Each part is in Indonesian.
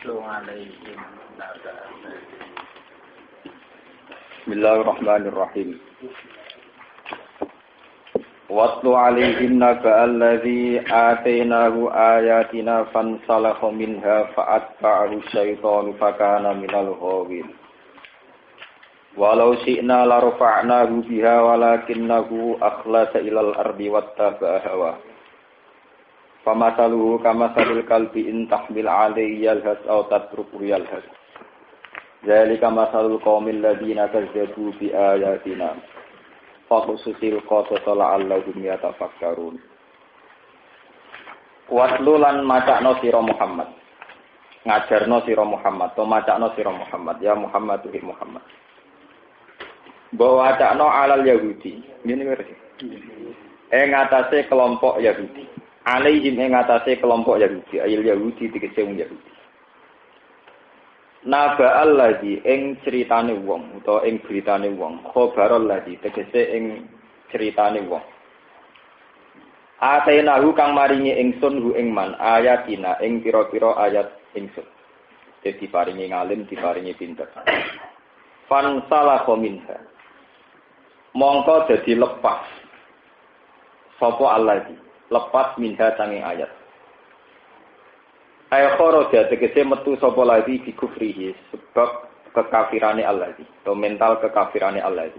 واتل عليهم نبأ Bismillahirrahmanirrahim. Watlu alaihim naba alladhi atainahu ayatina fansalakha minha fa'atba'ahu syaitanu fakana minal ghawin. Walau syi'na la rafa'nahu biha walakinnahu akhlasa ilal ardi wattaba'a hawa. Famasaluhu kamasalil kalbi in tahmil alaihi yalhas aw tatruku yalhas. Zalika masalul qaumil ladzina kazzabu bi ayatina. Faqsusil qasasa la'allahum yatafakkarun. Watlu lan macakno sira Muhammad. Ngajarno sira Muhammad, to macakno sira Muhammad, ya Muhammad tuhi Muhammad. Bahwa wacakno alal Yahudi. Ngene ngerti. Atase kelompok Yahudi. Alaihim atase kelompok Yahudi, ayil Yahudi tegese wong Yahudi. Naba allazi ing critane wong utawa ing beritane wong khobarul ladzi tegese ing critane wong atainahu kang maringi ingsun hu ing man ayatina ing pira-pira ayat ingsun dadi paringi ngalim diparingi pinter fan salakha minha mongko dadi lepas sapa allazi lepas minha sanging ayat Ayo kharaja tegese metu sapa lagi di kufrihi sebab kekafirane Allah atau mental kekafirane Allah.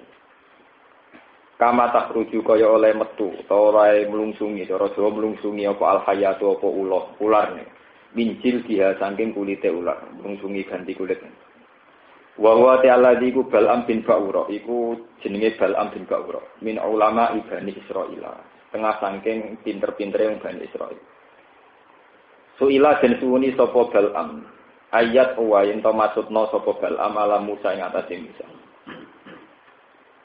Kama takhruju kaya oleh metu utawa oleh mlungsungi cara Jawa mlungsungi apa al hayatu apa ular mincil dia saking kulite ular mlungsungi ganti kulit. Wa huwa ta'ala iku Bal'am bin Ba'ura iku jenenge Bal'am bin Ba'ura min ulama Bani Israil. Tengah saking pinter-pintere Bani Israil. Suila den suwuni sapa Bal'am ayat wa yen to maksudna sapa Bal'am ala Musa ing atase Musa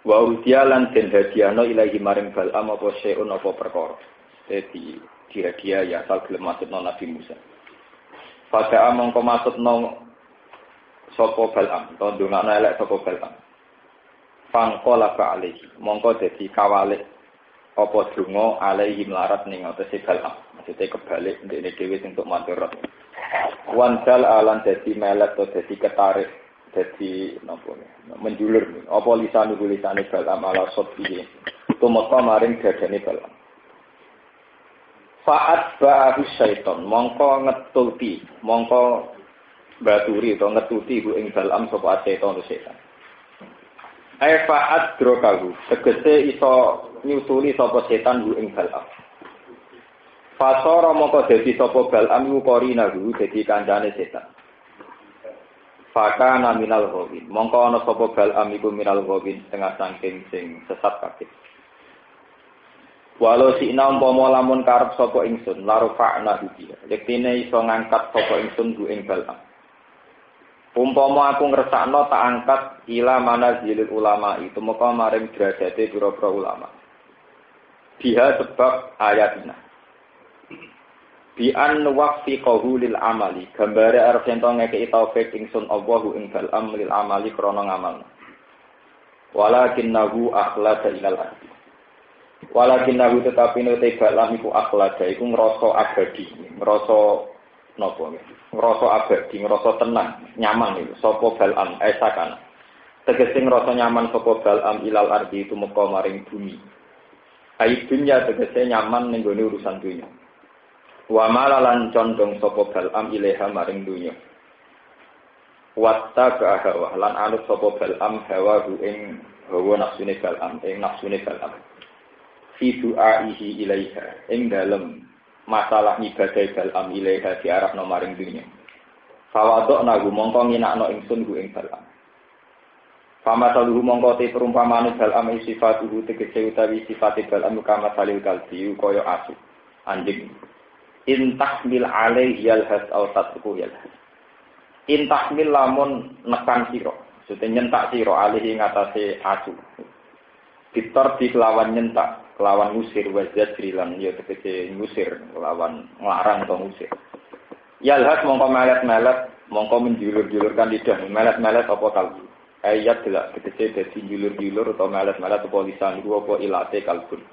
wa udialan den hadiahno ilahi maring Bal'am apa syai'un apa perkara dadi dihadiah ya asal gelem maksudna Nabi Musa pada mongko maksudna sapa Bal'am to ndongakno elek sapa Bal'am fangqala ka alaihi mongko dadi kawalik apa donga alaihi melarat ning atase Bal'am maksudnya kebalik ndekne dhewe sing untuk matur. Wansal alan dadi melet atau dadi ketarik dadi napa menjulur apa lisane Bal'am ala sotih tumeka maring dadane Bal'am. Fa'at ba'ahu syaiton mongko ngetulti mongko baturi utawa ngetuti hu ing Bal'am sapa syaiton setan. Ai fa'at drokahu tegese iso nyusuli sapa setan hu ing Bal'am. Fasara moko dadi sapa Bal'am iku qarinahu dadi kancane setan. Fakana minal ghawin. Mongko ana sapa Bal'am iku minal ghawin setengah saking sing sesat kabeh. Walau sina umpama lamun karep sapa ingsun larfa'na bihi. Yektine iso ngangkat sapa ingsun ku ing Bal'am. Umpama aku ngresakno tak angkat ila manazilul ulama itu moko maring derajate pira-pira ulama. Biha sebab ayatina. Bi an waqfi qawlil amali gambare arep ento ngekeki taufik ingsun Allahu ing Bal'am lil amali krana ngamal walakinnahu akhlada ilal ardi walakinnahu tetapi nek Bal'am iku akhlada iku ngrasa abadi ngrasa napa ngrasa abadi ngrasa tenang nyaman iki sapa Bal'am esakan tegese ngrasa nyaman sapa Bal'am ilal ardi itu meka maring bumi ai dunya tegese nyaman ning gone urusan dunya. Wa malalan condong sapa Bal'am ilaha maring dunya. Watta hawa lan anut sapa Bal'am hawa ing hawa nafsune Bal'am ing nafsune Bal'am. Fi du'aihi ilaiha ing dalem masalah ibadah Bal'am ilaiha diarahno maring dunya. Fawadokna mongko nginakno ingsun ing Bal'am. Famasaluhu mongko te perumpamane Bal'am sifatuhu tegese utawi sifate Bal'am kama salil kalbi kaya asu anjing. Intahmil alaihi yalhas aw tatruku yalhas. Intahmil lamun nekan sira, maksudnya nyentak sira alaihi ngatasé asu. Ditor di kelawan nyentak, kelawan ngusir wajah drilan ya tegese ngusir, kelawan nglarang atau ngusir. Yalhas mongko melet-melet, mongko menjulur-julurkan lidah, melet-melet apa kalbu. Ayat delak tegese dadi njulur-julur utawa melet-melet apa lisan iku apa ilate kalbun.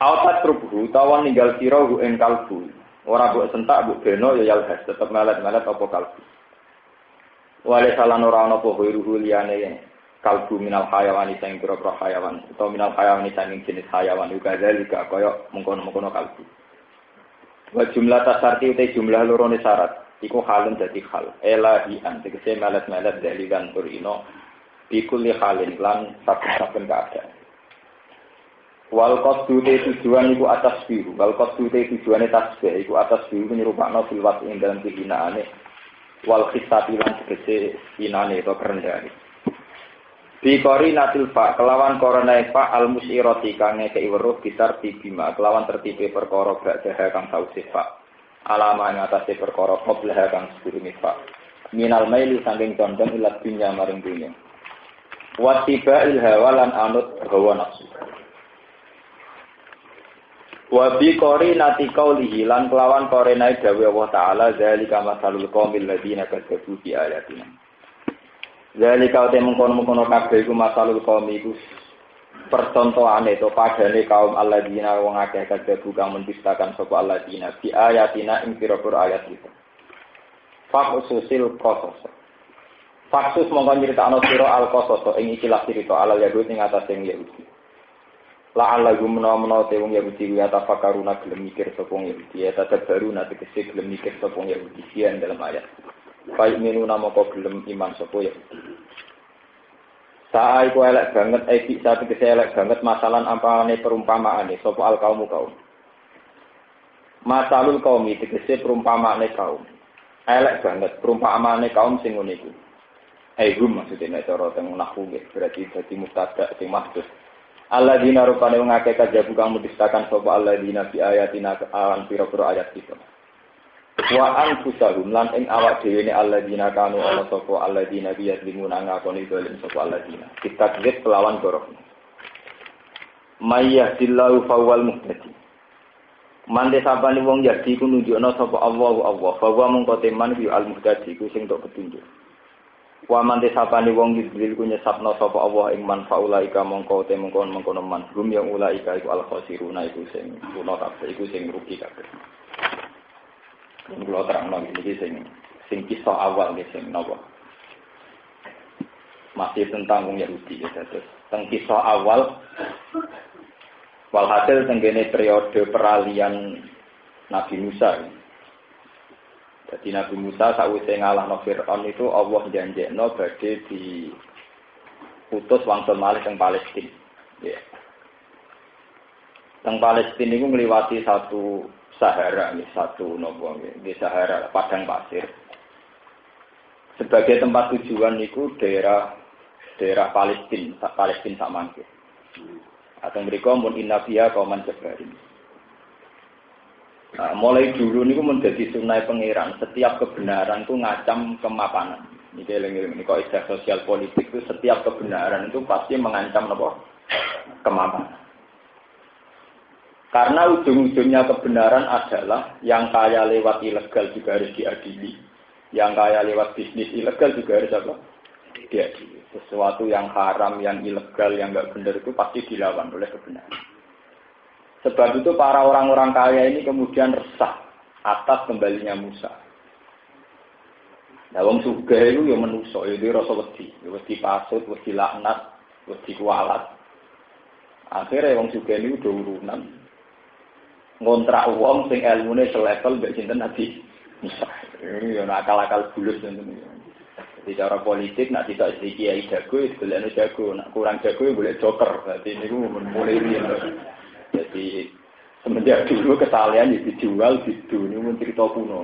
Autat rubuh tawan ninggal sira ing kalbu Ora mbok sentak mbok beno ya yalhas tetep melet-melet apa kalbu. Wale salan ora ana apa wiruhu liyane kalbu minal hayawani sing pira-pira hayawan utawa minal hayawani sing jenis hayawan juga dalika kaya mengkono-mengkono kalbu. Wa jumlah tasarti utai jumlah lorone syarat iku halun dadi hal elahian tegese melet-melet dalilan turino bikul halin lan saben-saben keadaan. Wal qasdu tujuan iku atas biru wal qasdu tujuane tasbih iku atas biru nyerupakno filwat ing dalam kehinaane wal khissati lan tegese inane to kerendane. Bi qarinatil fa kelawan korona fa al musirati kang ngekeki weruh bitar tibima kelawan tertibe perkara ba'daha kang sause fa. Alama ing atase perkara qablaha kang sedurunge fa. Minal maili saking condong ilat dunya maring dunya. Wa tibail hawa lan anut hawa nafsu. Wa bi qarinati qaulihi lan kelawan qarinai dawuh Allah taala zalika masalul qaumil ladina kadzabu bi ayatina. Zalika te mengkono-mengkono kabeh iku masalul qaum iku percontohane to padane kaum alladzina wong akeh kadzabu kang mendustakan sapa alladzina bi ayatina ing pira-pira ayat itu. Faksusil qasas. Faksus mongko nyritakno sira al-qasas ing ikilah cerita alal yahud ing atase Yahudi. La'allahum menawa te wong Yahudi ya tafakaruna gelem mikir sapa wong Yahudi ya tadabbaru nate kese gelem mikir sapa wong Yahudi sian dalam ayat. Baik minu nama kau gelem iman sapa Yahudi. Saat iku elek banget saat kese elek banget masalan ampane perumpamaane sapa al kaumu kaum. Masalul qaumi tegese perumpamaane kaum. Elek banget perumpamaane kaum sing ngene iku. Aihum maksudnya cara teng nahwu berarti dadi mubtada sing mahdhuf. Alladzina rupane wong akeh kajabu kang mendustakan sapa alladzina bi ayatina awan pira-pira ayat kita. Wa anfusahum lan ing awak dhewe ne alladzina kanu ana sapa alladzina biyadlimuna ngakoni dolim sapa alladzina. Kita kredit pelawan gorok. Mayyahdillahu fawwal muhtadi. Mande sapane wong yadi ku nunjukna sapa Allah fa mungko teman bi al muhtadi ku sing tok petunjuk. Wa man desapane wong yidlil ku nyesapno sapa Allah ing man faulaika mongko te mengkon man rum yang ulaika iku al khosiruna iku sing kuno kabeh iku sing rugi kabeh. Kulo terangno iki sing kisah awal iki sing napa. Masih tentang wong Yahudi ya terus. Teng kisah awal walhasil tenggene periode peralihan Nabi Musa. Jadi Nabi Musa sakwise ngalahno Fir'aun itu Allah janjekno badhe diutus wangsul malih teng Palestina. Ya. Teng Palestina niku ngliwati satu Sahara, satu nopo nggih Sahara, padang pasir. Sebagai tempat tujuan niku daerah Palestina sak mangke. Atau mereka mun inna fiha qauman jabbarin. Nah, mulai dulu niku menjadi sunai pangeran. Setiap kebenaran itu ngacam kemapanan. Ini kok istilah sosial politik itu setiap kebenaran itu pasti mengancam apa? Kemapanan. Karena ujung-ujungnya kebenaran adalah yang kaya lewat ilegal juga harus diadili. Yang kaya lewat bisnis ilegal juga harus apa? Diadili. Sesuatu yang haram, yang ilegal, yang enggak benar itu pasti dilawan oleh kebenaran. Sebab itu para orang-orang kaya ini kemudian resah atas kembalinya Musa. Nah, wong sugih itu ya menungso, itu rasa wedi, wedi pasut, wedi laknat, wedi kualat. Akhirnya wong sugih ini udah urunan ngontrak wong sing ilmune selevel mbek sinten Nabi Musa. Ini ya akal-akal bulus ngoten. Jadi cara politik nak tidak iki kiai jago, golekno jago, nak kurang jago boleh joker. Dadi niku mulai riyen. Jadi semenjak dulu kesalahan dijual gitu, ini pun cerita kuno.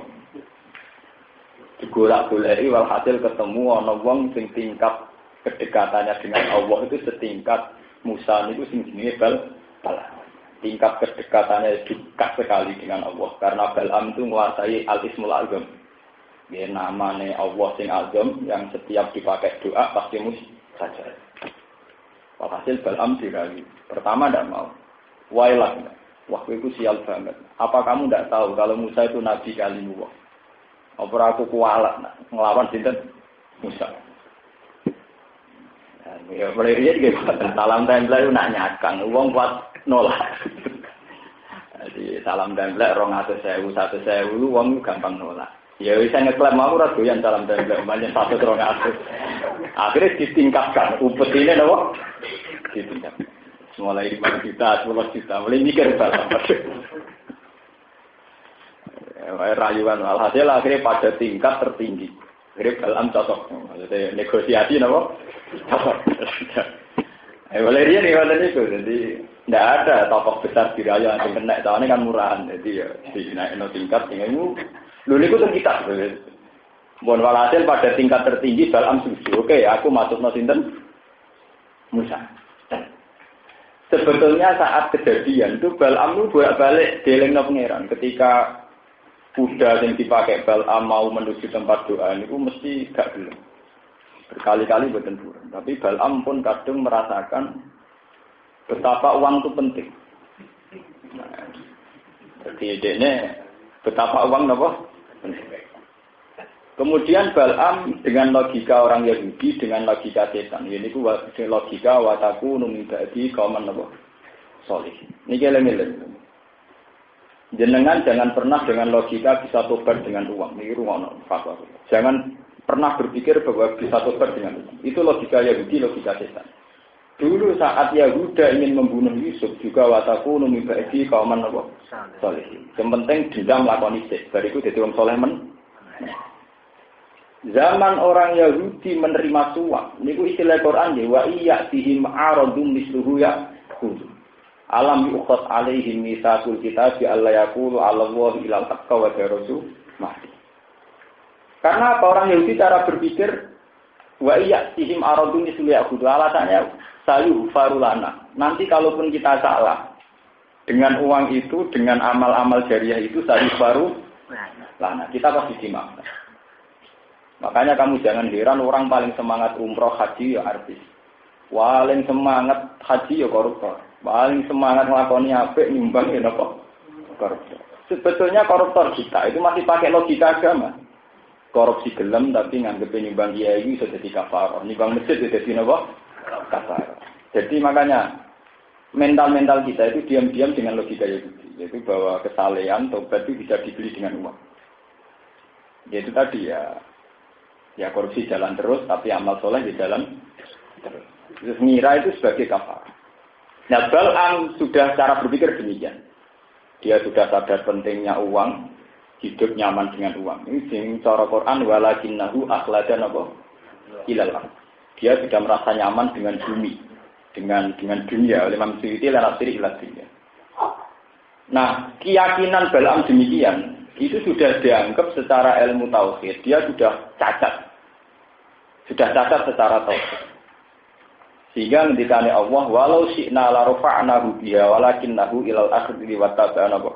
Digolak-goleki walhasil ketemu ana wong sing tingkat kedekatannya dengan Allah itu setingkat Musa niku sing jenenge Balaam. Tingkat kedekatannya dekat sekali dengan Allah karena Balaam itu menguasai al-ismul azam. Ya namane Allah sing azam yang setiap dipakai doa pasti mustajab. Walhasil Balaam dirayu. Pertama ndak mau. Wailah, waktu itu sial banget. Apa kamu tidak tahu kalau Musa itu nabi kalimullah? Apa aku kualat ngelawan sinten Musa? Ya boleh lihat gitu. Salam tempel itu nak nyakang, uang kuat nolak. Jadi salam templek 200.000, 100.000 wong gampang nolak. Ya wis ngeklaim mau ora doyan salam templek umpamane 100 200. Akhirnya ditingkatkan upetine napa? Ditingkatkan. Mulai 5 juta, 10 juta, mulai mikir salam. Rayuan alhasil akhirnya pada tingkat tertinggi. Akhirnya Balam cocok. Maksudnya negosiasi napa? Cocok. Boleh dia nih mana itu, jadi tidak ada tokoh besar di raya yang kena, soalnya kan murahan, jadi ya dinaik tingkat, tinggalmu, dulu itu kita, bon walhasil pada tingkat tertinggi Balam setuju, oke, aku masuk nosinten Musa. Sebetulnya saat kejadian itu Balam itu bolak-balik delengno pangeran, ketika kuda yang dipakai Balam mau menuju tempat doa itu mesti gak belum. Berkali-kali boten turun. Tapi Balam pun kadang merasakan betapa uang itu penting. Nah, jadi ini betapa uang apa? Penting. Kemudian Balam dengan logika orang Yahudi, dengan logika setan. Ini ku logika wataku numibadi kauman apa? Solih. Ini keleng-keleng. Jenengan jangan pernah dengan logika bisa tobat dengan uang. Ini rumono fatwa. Jangan pernah berpikir bahwa bisa tobat dengan uang. Itu logika Yahudi, logika setan. Dulu saat Yahuda ingin membunuh Yusuf juga wataku numibadi kauman apa? Soleh. Yang penting dendam lakoni sik. Bariku dadi wong soleh men. Zaman orang Yahudi menerima suap. Niku istilah Quran ya wa iya bihim aradum misluhu ya. Alam yukhot alaihim misakul kitab bi alla yaqulu ala Allah ilal haqqa wa rasul mahdi. Karena apa orang Yahudi cara berpikir wa iya bihim aradum misluhu ya. Alasannya sayu farulana. Nanti kalaupun kita salah dengan uang itu, dengan amal-amal jariah itu sayu farulana. Kita pasti dimaafkan. Makanya kamu jangan heran orang paling semangat umroh haji ya artis. Paling semangat haji ya koruptor. Paling semangat ngelakoni apik nyumbang ya apa? Koruptor. Sebetulnya koruptor kita itu masih pakai logika agama. Korupsi gelem tapi nganggep nyumbang kiai itu jadi kafarah. Nyumbang masjid itu jadi apa? Kafarah. Jadi makanya mental-mental kita itu diam-diam dengan logika Yahudi. Yaitu bahwa kesalehan, tobat itu bisa dibeli dengan uang. Yaitu tadi ya korupsi jalan terus, tapi amal soleh di jalan terus. Terus ngira itu sebagai kafarah. Nah, Balam sudah cara berpikir demikian. Dia sudah sadar pentingnya uang, hidup nyaman dengan uang. Ini sing cara Quran walakinnahu akhladan apa? Ilal. Dia sudah merasa nyaman dengan bumi, dengan dunia. Oleh Imam Suyuti lan asiri ila dunia. Nah, keyakinan Balam demikian itu sudah dianggap secara ilmu tauhid. Dia sudah cacat. Sudah cacat secara tauhid. Sehingga ngendikane Allah walau syi'na la rafa'nahu biha walakinnahu ilal akhirati wattaba'ana Allah.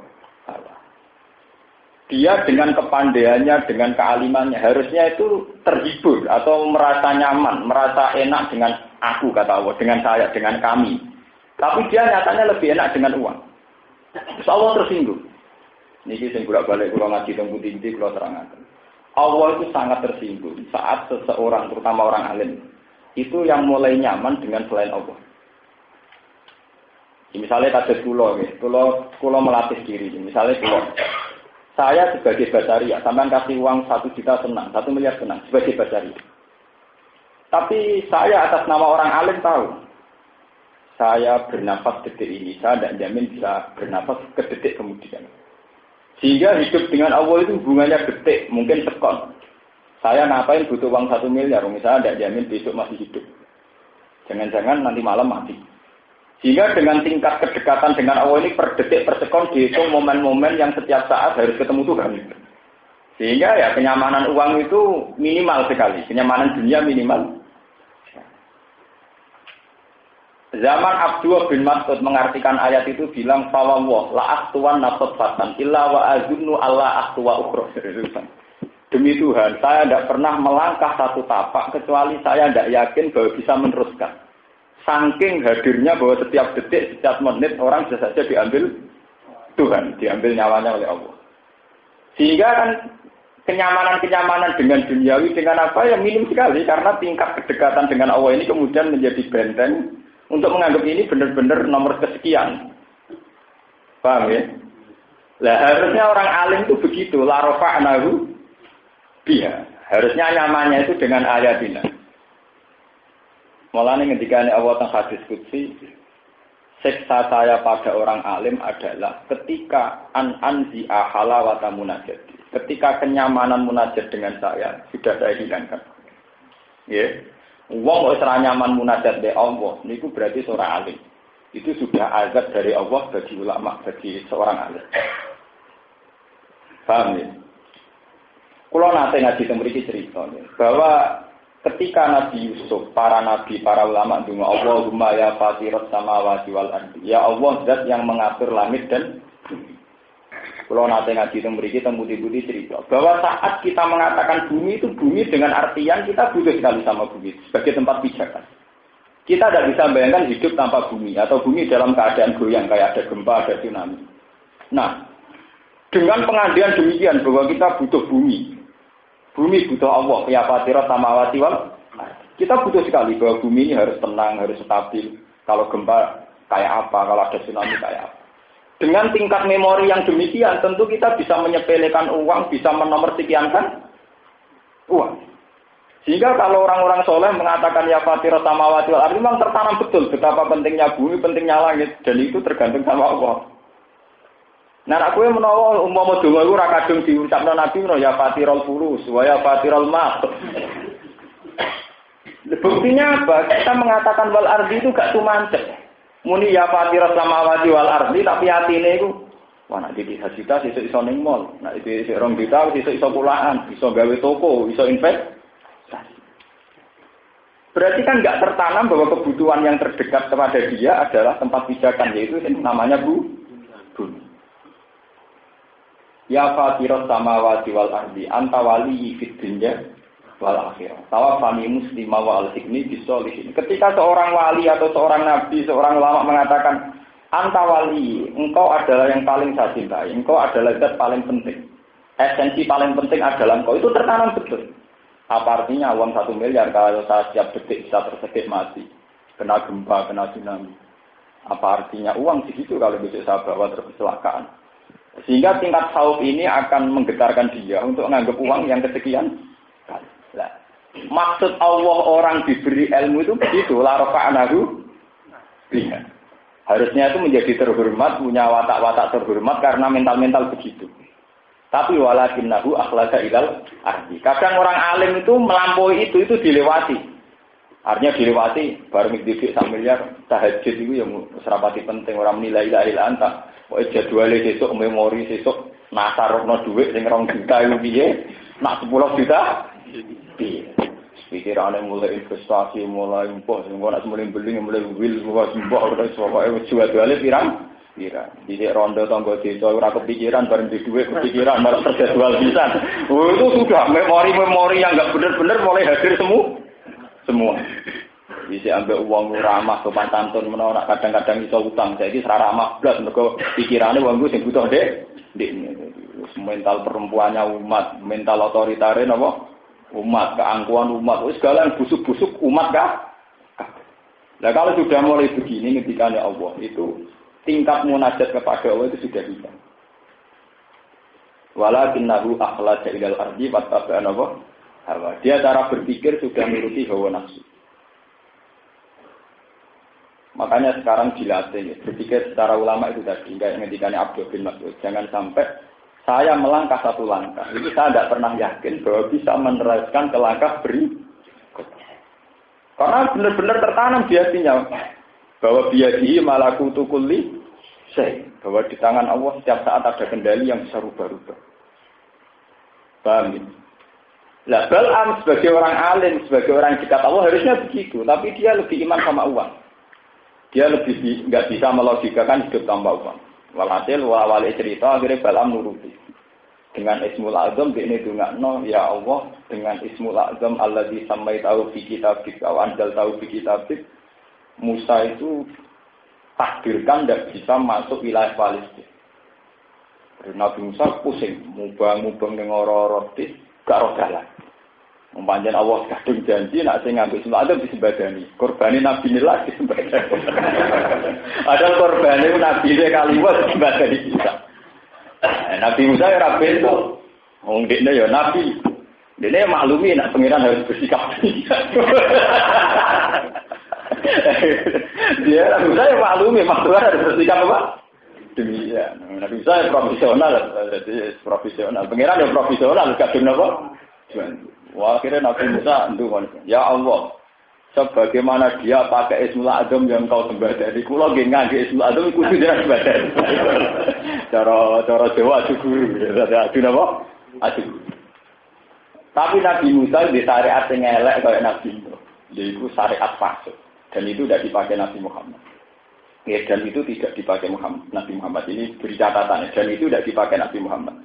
Dia dengan kepandaiannya, dengan kealimannya harusnya itu terhibur atau merasa nyaman, merasa enak dengan aku kata Allah, dengan saya, dengan kami. Tapi dia nyatanya lebih enak dengan uang. Terus Allah tersinggung. Niki sing bolak-balik kula ngaji teng Putih kula terangaken. Allah itu sangat tersinggung saat seseorang, terutama orang alim, itu yang mulai nyaman dengan selain Allah. Misalnya kados kula melatih diri. Misalnya saya sebagai basaria, sampean kasih uang 1 juta senang, 1 miliar senang sebagai basaria. Tapi saya atas nama orang alim tahu, saya bernafas detik ini, saya tidak jamin bisa bernafas ke detik kemudian. Sehingga hidup dengan Allah itu hubungannya detik, mungkin sekon. Saya ngapain butuh uang 1 miliar, misalnya tidak jamin besok masih hidup. Jangan-jangan nanti malam mati. Sehingga dengan tingkat kedekatan dengan Allah ini per detik, per sekon dihitung momen-momen yang setiap saat harus ketemu Tuhan. Sehingga ya kenyamanan uang itu minimal sekali, kenyamanan dunia minimal. Zaman Abdullah bin Mas'ud mengartikan ayat itu bilang fawwah la aqtuwan nafsatan illa wa azunnu alla aqtuwa ukhra. Demi Tuhan, saya tidak pernah melangkah satu tapak kecuali saya tidak yakin bahwa bisa meneruskan. Saking hadirnya bahwa setiap detik, setiap menit orang bisa saja diambil Tuhan, diambil nyawanya oleh Allah. Sehingga kan kenyamanan-kenyamanan dengan duniawi dengan apa yang minim sekali karena tingkat kedekatan dengan Allah ini kemudian menjadi benteng untuk menganggap ini benar-benar nomor kesekian. Paham ya? Lah harusnya orang alim itu begitu, la rafa'nahu biha. Harusnya nyamannya itu dengan ayatina. Mulane ketika Allah teng hadis qudsi, siksa saya pada orang alim adalah ketika anzi halawata munajat. Ketika kenyamanan munajat dengan saya sudah saya hilangkan. Ya. Wong wis ora nyaman munajat be Allah, niku berarti seorang alim. Itu sudah azab dari Allah bagi ulama, bagi seorang alim. Paham ya? Kalau nanti ngaji tembriki cerita bahwa ketika Nabi Yusuf, para nabi, para ulama dunga Allahumma ya fatirat samawati wal ardi. Ya Allah zat yang mengatur langit dan bumi. Kalau nanti ngaji tembriki tembuti-buti cerita bahwa saat kita mengatakan bumi itu bumi dengan artian kita butuh sekali sama bumi sebagai tempat pijakan. Kita tidak bisa bayangkan hidup tanpa bumi atau bumi dalam keadaan goyang kayak ada gempa, ada tsunami. Nah, dengan pengandian demikian bahwa kita butuh bumi. Bumi butuh Allah, ya fatirat samawati wal. Kita butuh sekali bahwa bumi ini harus tenang, harus stabil. Kalau gempa kayak apa, kalau ada tsunami kayak apa. Dengan tingkat memori yang demikian, tentu kita bisa menyepelekan uang, bisa menomorsekiankan uang. Sehingga kalau orang-orang soleh mengatakan ya fatirat samawati wal ardi, memang tertanam betul betapa pentingnya bumi, pentingnya langit, dan itu tergantung sama Allah. Nah, aku yang menawa umpama donga iku ora kadung diucapno Nabi menawa ya fatirul furus wa ya fatirul mat. Buktinya apa? Kita mengatakan wal ardi itu gak tumancep. Muni ya fatirus samawati wal ardi tapi atine iku wah nek iki hasita sesuk iso ning mall, nek iki sik 2 juta sesuk iso pulaan, iso gawe toko, iso investasi. Berarti kan gak tertanam bahwa kebutuhan yang terdekat kepada dia adalah tempat pijakan, yaitu namanya bumi. Ya fatirat samawati wal ardi anta waliyyi fid dunya wal akhirah. Tawaffani muslima wa alhiqni bisolihin. Ketika seorang wali atau seorang nabi, seorang ulama mengatakan anta wali, engkau adalah yang paling saya cintai, engkau adalah zat paling penting. Esensi paling penting adalah engkau, itu tertanam betul. Apa artinya uang 1 miliar kalau saya setiap detik bisa tersedek mati, kena gempa, kena tsunami. Apa artinya uang segitu kalau besok saya bawa terkecelakaan? Sehingga tingkat khauf ini akan menggetarkan dia untuk menganggap uang yang kesekian kali. Nah, maksud Allah orang diberi ilmu itu begitu, la rafa'nahu biha. Harusnya itu menjadi terhormat, punya watak-watak terhormat karena mental-mental begitu. Tapi walakinnahu akhlaka ilal ardi. Kadang orang alim itu melampaui itu dilewati. Artinya dilewati, baru mikir 1 miliar, tahajud itu yang serapati penting, orang menilai la ilaha anta. Pokoke jadwale sesuk memori sesuk nasarno dhuwit sing 2 juta iki piye? Nak 10 juta piye? Pikirane mulai investasi, mulai mbok sing ora semule beli, mulai wil, mbok ora pokoke jadwale pirang? Dhisik rondo tangga desa ora kepikiran bareng di dhuwit kepikiran malah terjadwal pisan. Oh, itu sudah memori-memori yang enggak benar-benar mulai hadir semua. Bisa ambil uang ramah sopan santun menawa kadang-kadang iso utang. Saiki ora ramah blas mergo pikirane wong ku sing butuh ndek. Mental perempuannya umat, mental otoritarian apa? Umat, keangkuhan umat, segala yang busuk-busuk umat kah? Nah, kalau sudah mulai begini ketika Allah itu tingkat munajat kepada Allah itu sudah bisa. Walakinnahu akhlaja ilal ardi wattaba'a hawa. Dia cara berpikir sudah menuruti hawa nafsu. Makanya sekarang dilatih, berpikir secara ulama itu tadi, kayak ngendikannya Abdul bin Mas'ud. Jangan sampai saya melangkah 1 langkah. Itu saya tidak pernah yakin bahwa bisa meneruskan ke langkah berikutnya. Karena benar-benar tertanam di hatinya bahwa biyadihi malakutu kulli syai. Bahwa di tangan Allah setiap saat ada kendali yang bisa rubah-rubah. Paham ini? Nah, Bal'am sebagai orang alim, sebagai orang dekat Allah harusnya begitu. Tapi dia lebih iman sama uang. Dia lebih nggak bisa melogikakan hidup tanpa uang. Walhasil wali cerita akhirnya Bal'am nuruti. Dengan Ismul Azam ini dungakno ya Allah dengan Ismul Azam alladzi sammaitahu fi kitabik wa anzaltahu fi kitabik. Musa itu takdirkan tidak bisa masuk wilayah Palestina. Nabi Musa pusing, mubang-mubang ning ora-ora gak roh dalan. Mempanjen Allah kadung janji nak sing nganggo Ismul Azam disembadani. Korbane Nabi nilai disembadani. Padahal korbane Nabi kaliwat disembadani kita. Nabi Musa ya ora bento. Wong dekne ya nabi. Dekne maklumi nek pangeran harus bersikap. Dia Nabi Musa ya maklumi pangeran harus bersikap apa? Demikian. Nabi Musa ya profesional, jadi profesional. Pangeran ya profesional, kadung apa? Wah, akhirnya Nabi Musa ndonga, ya Allah, sebagaimana dia pakai Ismul Azam yang kau sembah dari kula nggih ngangge Ismul Azam iku kudu jeneng sembah. Cara Jawa adu guru, adu napa? Adu. Tapi Nabi Musa di syariat sing elek kaya Nabi Nuh, yaitu syariat fasik. Dan itu tidak dipakai Nabi Muhammad. Ya, dan itu tidak dipakai Nabi Muhammad. Ini beri catatan. Dan itu tidak dipakai Nabi Muhammad.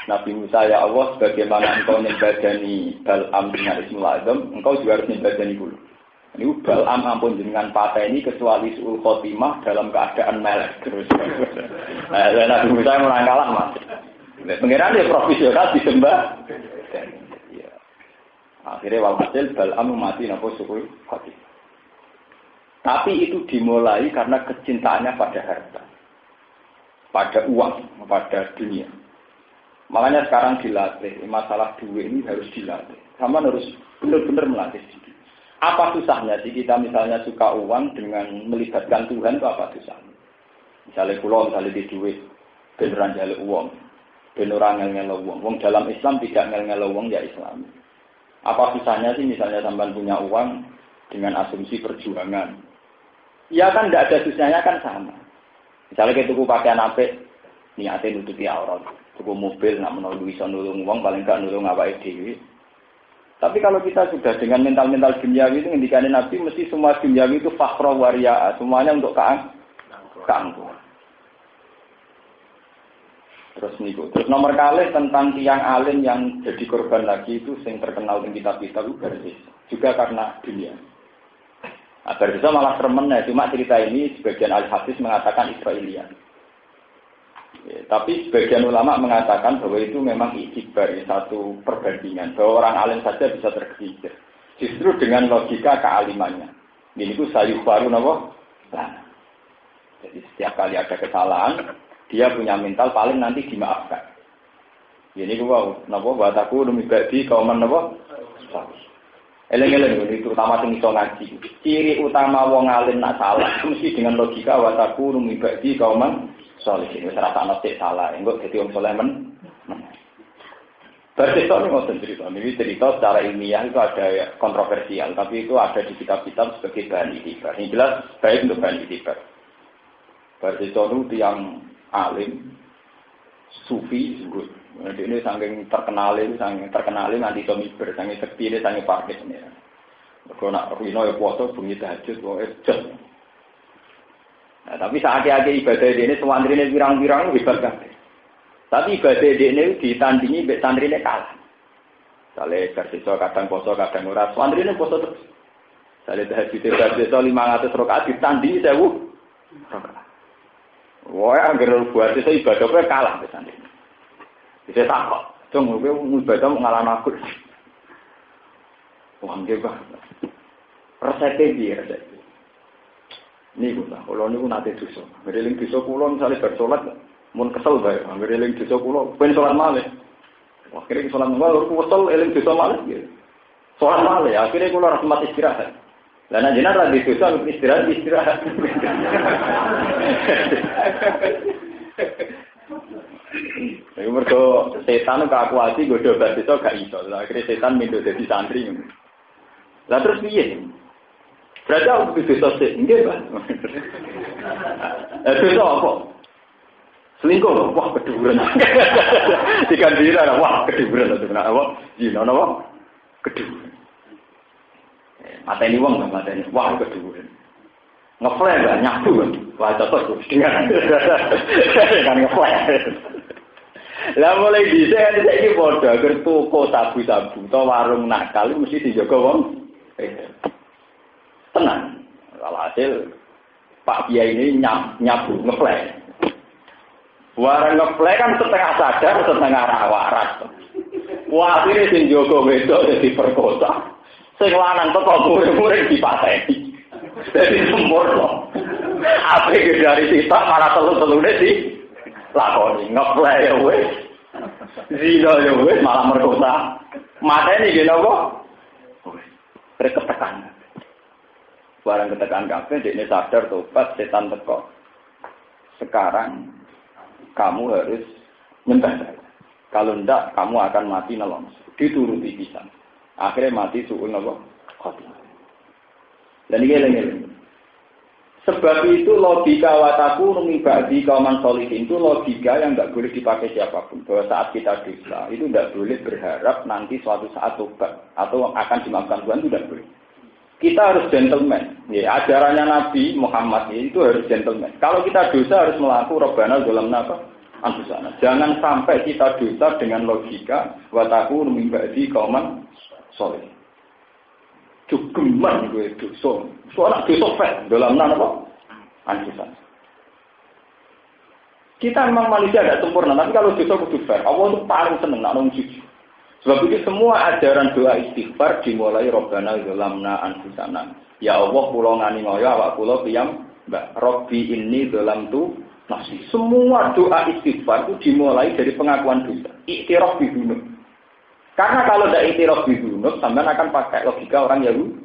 Nabi Musa, ya Allah, bagaimana engkau nyembadani Bal'am dengan Ismul Azam, engkau juga harus nyembadani dulu. Ini Bal'am ampun dengan patah ini kecuali su'ul khotimah dalam keadaan melek. Terus. Nabi Musa yang merangkalah, Mas. Pengiran dia profesional disembah. Ya. Akhirnya walhasil Bal'am mati napa su'ul khotimah. Tapi itu dimulai karena kecintaannya pada harta, pada uang, pada dunia. Makanya sekarang dilatih, masalah duit ini harus dilatih. Sama harus benar-benar melatih diri. Apa susahnya sih kita misalnya suka uang dengan melibatkan Tuhan itu apa susahnya? Misalnya pulau, misalnya di duit, beneran jaluk uang, beneran ngel-ngel uang. Uang dalam Islam tidak ngel-ngel uang ya Islam. Apa susahnya sih misalnya sampai punya uang dengan asumsi perjuangan? Ya kan tidak ada susahnya kan sama. Misalnya kita tuku pakaian apik, niatnya nutupi aurat. Tuku mobil nak menolong bisa nulung uang, paling gak nulung awake dhewe. Tapi kalau kita sudah dengan mental-mental duniawi itu ngendikane Nabi mesti semua duniawi itu fakhra waria, semuanya untuk keangkuhan. Terus nomor kali tentang tiang alim yang jadi korban lagi itu yang terkenal di kitab-kitab itu Barzis. Juga karena dunia. Nah, Barzis malah sermennya, cuma cerita ini sebagian al-hadis mengatakan Israelian. Ya, tapi sebagian ulama mengatakan bahwa itu memang iktibar, satu perbandingan. Bahwa orang alim saja bisa tergelincir. Justru dengan logika kealimannya. Ini itu sayuh baru napa? Nah. Jadi setiap kali ada kesalahan, dia punya mental paling nanti dimaafkan. Ini wow, napa bataku numibadi kauman napa? Eleng-eleng itu terutama sing iso ngaji. Ciri utama wong alim nak salah mesti dengan logika wataku numibadi kauman saleh. Wis ora ana sik salah, engko dadi wong saleh men. Berarti ini ngoten cerita. Ini cerita secara ilmiah itu ada kontroversial, tapi itu ada di kitab-kitab sebagai bahan iktibar. Ini jelas baik untuk bahan iktibar. Berarti itu yang alim, sufi, sebut. Ini saking terkenalin nanti iso miber, saking sekti ini, saking parkir ini. Kalau nak rino ya puasa, bunyi tahajud, jes. Nah, tapi saat-saat ibadah ini, santri ini pirang-pirang hebat kan. Tapi ibadah ini ditandingi, santri ini kalah. Misalnya bersisa kadang puasa, kadang ora, santri ini puasa terus. Misalnya tahajud 500 rakaat ditandingi 1000 rakaat. Wah, anggar buat itu ibadahnya kalah santri. Bisa takut, cuma gue ibadah mengalami aku. Wah, enggak bah. Resepnya dia. Ini gue lah, kalau ini gue nanti dosa. Ngeriling dosa pulau misalnya bersolat, mau kesel bae. Ngeriling dosa pulau, pengen sholat malam. Akhirnya sholat malam, aku kesel, eling dosa malam. Sholat malam, akhirnya gue harus mati istirahat. Dan aja lagi dosa, istirahat. Jadi mereka setan keakuasi godo berdosa gak iso. Akhirnya setan mindo jadi santri. Lah terus piye? Berarti aku dosa sih, enggak Pak. Dosa apa? Selingkuh loh, wah keduren. Diganti lah, wah keduren itu kenapa? Apa? Zina apa? Keduren. Mateni wong kan mateni, wah keduren. Ngeflare lah, nyabu kan. Wah cocok dengan kan ngeflare. Lah mulai dhisik kan iki padha agar toko sabu-sabu utawa warung nakal mesti dijaga wong. Tenang. Alhasil Pak Kiai ini nyabu ngeflare. Warung ngeflare kan setengah sadar, setengah waras. Wah, akhirnya sing jaga wedok dadi perkosa. Sing lanang teko murid-murid dipateni. Jadi sempurna. Apa dari sisa para telur-telurnya sih? lakoni ngeplay ya wis. Zina ya wis malah merkosa. Mateni nggih napa? Wis. Ketekan. Barang ketekan kabeh dekne sadar tobat setan teko. Sekarang kamu harus nyembah saya. Kalau ndak kamu akan mati nelong. Dituruti pisan. Akhirnya mati suul napa? Khotimah. Dan ini. Sebab itu logika wataku numibadi kauman solihin itu logika yang nggak boleh dipakai siapapun. Bahwa saat kita dosa itu nggak boleh berharap nanti suatu saat tobat atau akan dimaafkan Tuhan, itu nggak boleh. Kita harus gentleman. Ya, ajarannya Nabi Muhammad itu harus gentleman. Kalau kita dosa harus melakukan Rabbana zalamna anfusana. Jangan sampai kita dosa dengan logika wataku numibadi kauman solihin. Cukuman gue dosa. Soalnya dosa fair dalam apa? Anjusan. Kita memang manusia tidak sempurna, tapi kalau dosa kudu fair. Allah itu paling seneng nak nong jujur. Sebab itu semua ajaran doa istighfar dimulai Rabbana zalamna anfusana. Ya Allah kula ngani ngoyo awak kula piyam mbak Robbi inni zalamtu nafsi. Semua doa istighfar itu dimulai dari pengakuan dosa. Iktiraf bidunub. Karena kalau tidak iktiraf bidunub, sampean akan pakai logika orang Yahudi.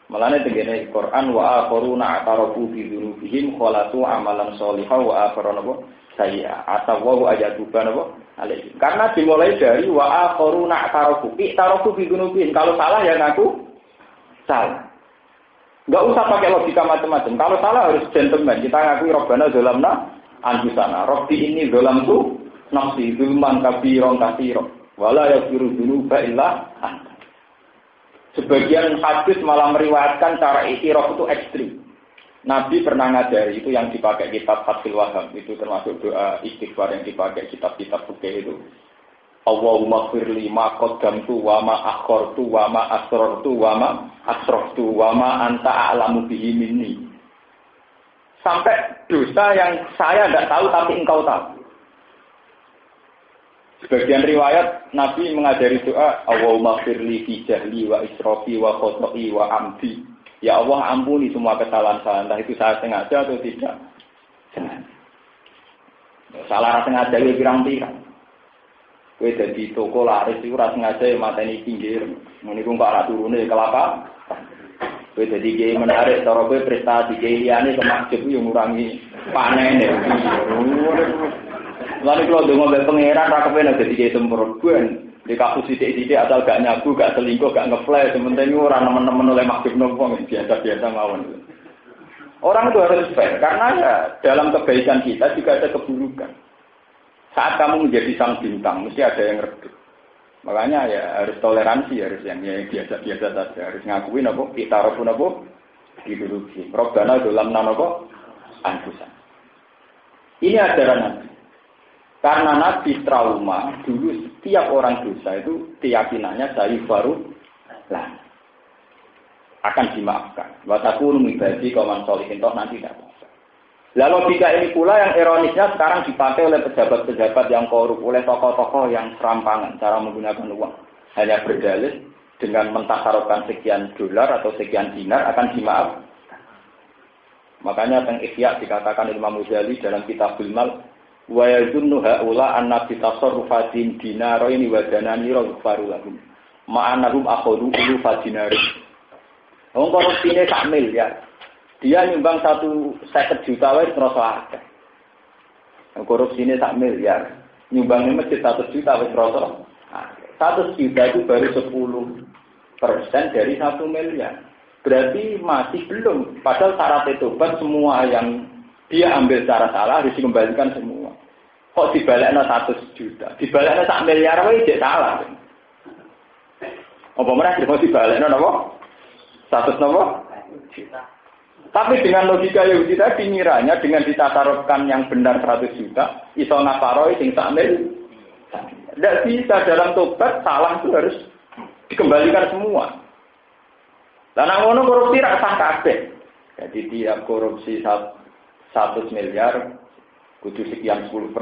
Malane tengene Quran wa akharuna atarafu bi dzunubihim khalatu amalan sholihan wa akharuna sayya atawu ayatuban apa alaihi. Karena dimulai dari wa akharuna atarafu bi dzunubihim. Kalau salah ya ngaku salah. Enggak usah pakai logika macam-macam. Kalau salah harus gentleman. Kita ngakui Rabbana zalamna anfusana. Rabbi inni zalamtu nafsi zulman kabiron katsiran wala yaghfiru dzunuba illa anta. Sebagian hadis malah meriwayatkan cara iktiraf itu ekstrim. Nabi pernah ngajari itu yang dipakai kitab Fathul Wahhab, itu termasuk doa istighfar yang dipakai kitab-kitab fikih itu. Allahumma firli ma qaddamtu wa ma akhartu wa ma asrartu wa ma asraftu wa ma anta a'lamu bihi minni. Sampai dosa yang saya tidak tahu tapi engkau tahu. Sebagian riwayat Nabi mengajari doa Allahumma firli fi jahli wa israfi wa khoto'i wa amdi. Ya Allah ampuni semua kesalahan saya, entah itu saya sengaja atau tidak sengaja. Salah sengaja ya pirang-pirang. Kowe dadi toko laris iku ora sengaja mateni pinggir. Meniku kok ora turune kelapa. Kowe dadi kiai menarik cara kowe prestasi kiai liyane kemakjub yo ngurangi panene. Lalu kalau dengar dari pangeran, rakapnya ada tiga semprot gue. Di kasus sidik-sidik asal gak nyabu, gak selingkuh, gak nge-flash. Sementara orang teman-teman oleh maksud nombong biasa-biasa mawon. Orang itu harus fair karena ya dalam kebaikan kita juga ada keburukan. Saat kamu menjadi sang bintang, mesti ada yang redup. Makanya ya harus toleransi, harus yang biasa-biasa saja. Harus ngakuin apa? Kita rapun apa? Ideologi. Robbana zalamna apa? Anfusan. Ini ajaran Nabi. Karena Nabi trauma, dulu setiap orang dosa itu keyakinannya dari baru lah akan dimaafkan. Wataku numibadi kauman solihin toh nanti tidak bisa. Lalu logika ini pula yang ironisnya sekarang dipakai oleh pejabat-pejabat yang korup, oleh tokoh-tokoh yang serampangan cara menggunakan uang. Hanya berdalih dengan mentasarufkan sekian dolar atau sekian dinar akan dimaafkan. Makanya teng Ihya dikatakan Imam Ghazali dalam Kitabul Mal wa yazunnu haula anna bi tasarrufatin dinaraini wa dananira yughfaru lahum ma'anahum akhadhu ulu fadinari. Wong korupsine sak miliar. Dia nyumbang 150 juta wae terasa akeh. Korupsine sak miliar. Nyumbang masjid 100 juta wis terasa. 100 juta itu baru 10% dari 1 miliar. Berarti masih belum. Padahal syarat tobat semua yang dia ambil secara salah harus dikembalikan semua. Kok dibalekno 100 juta? Dibalekno sak miliar wae jek salah. Apa meneh mau dibalekno napa? 100 napa? Juta. Tapi dengan logika Yahudi tadi ngiranya dengan ditatarufkan yang benar 100 juta, iso ngaparoi sing sak miliar. Tidak bisa dalam tobat salah itu harus dikembalikan semua. Lah nang ngono korupsi ra sah kabeh. Jadi tiap korupsi 100 miliar kudu sekian 10%.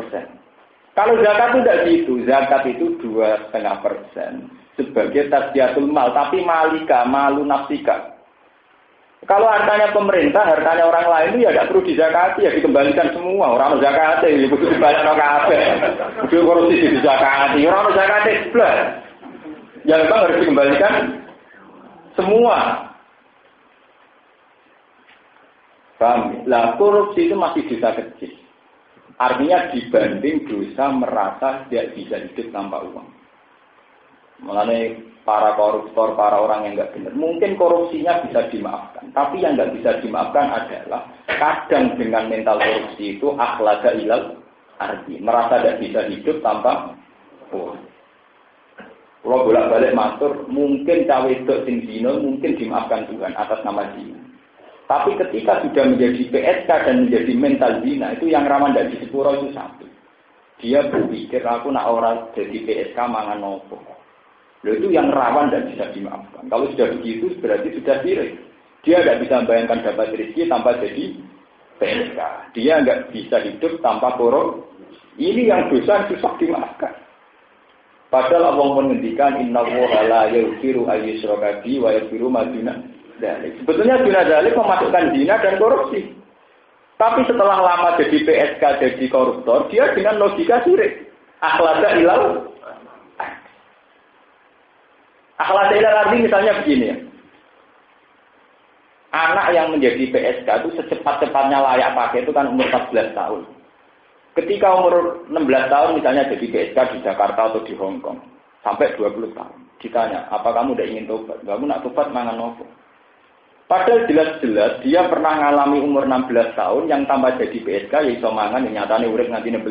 Kalau zakat itu tidak gitu, zakat itu 2,5% sebagai tasbihatul mal, tapi malika, malu nafsika. Kalau hartanya pemerintah, hartanya orang lain itu ya tidak perlu dizakati, ya dikembalikan semua. Orang zakati, ya perlu dibayar orang kabeh. Kudu korupsi dizakati, orang zakati sebelah. Yang memang harus dikembalikan semua. Paham? Lah korupsi itu masih dosa kecil. Artinya dibanding dosa merasa tidak bisa hidup tanpa uang. Mulanya para koruptor, para orang yang nggak benar, mungkin korupsinya bisa dimaafkan. Tapi yang nggak bisa dimaafkan adalah kadang dengan mental korupsi itu akhlaga ilal arti, merasa tidak bisa hidup tanpa uang. Kalau bolak-balik matur, mungkin cawe itu sing zina mungkin dimaafkan Tuhan atas nama zina. Tapi ketika sudah menjadi PSK dan menjadi mental zina, itu yang rawan dari sepuro itu satu. Dia berpikir aku nak orang jadi PSK mangan nopo. Itu yang rawan dan bisa dimaafkan. Kalau sudah begitu berarti sudah sirik. Dia tidak bisa membayangkan dapat rezeki tanpa jadi PSK. Dia nggak bisa hidup tanpa korup. Ini yang dosa susah dimaafkan. Padahal Allah menghentikan innallaha la yaghfiru ayyushraka bihi wa yaghfiru ma duna dzalik. Sebetulnya duna dzalik memasukkan zina dan korupsi. Tapi setelah lama jadi PSK, jadi koruptor, dia dengan logika sirik. Akhlaka ilal. Akhlak ilal arti misalnya begini ya. Anak yang menjadi PSK itu secepat-cepatnya layak pakai itu kan umur 14 tahun. Ketika umur 16 tahun misalnya jadi PSK di Jakarta atau di Hong Kong. Sampai 20 tahun. Ditanya, apa kamu udah ingin tobat? Kamu nak tobat mangan nopo? Padahal jelas-jelas dia pernah ngalami umur 16 tahun yang tambah jadi PSK ya iso mangan yang nyatane urip nganti 16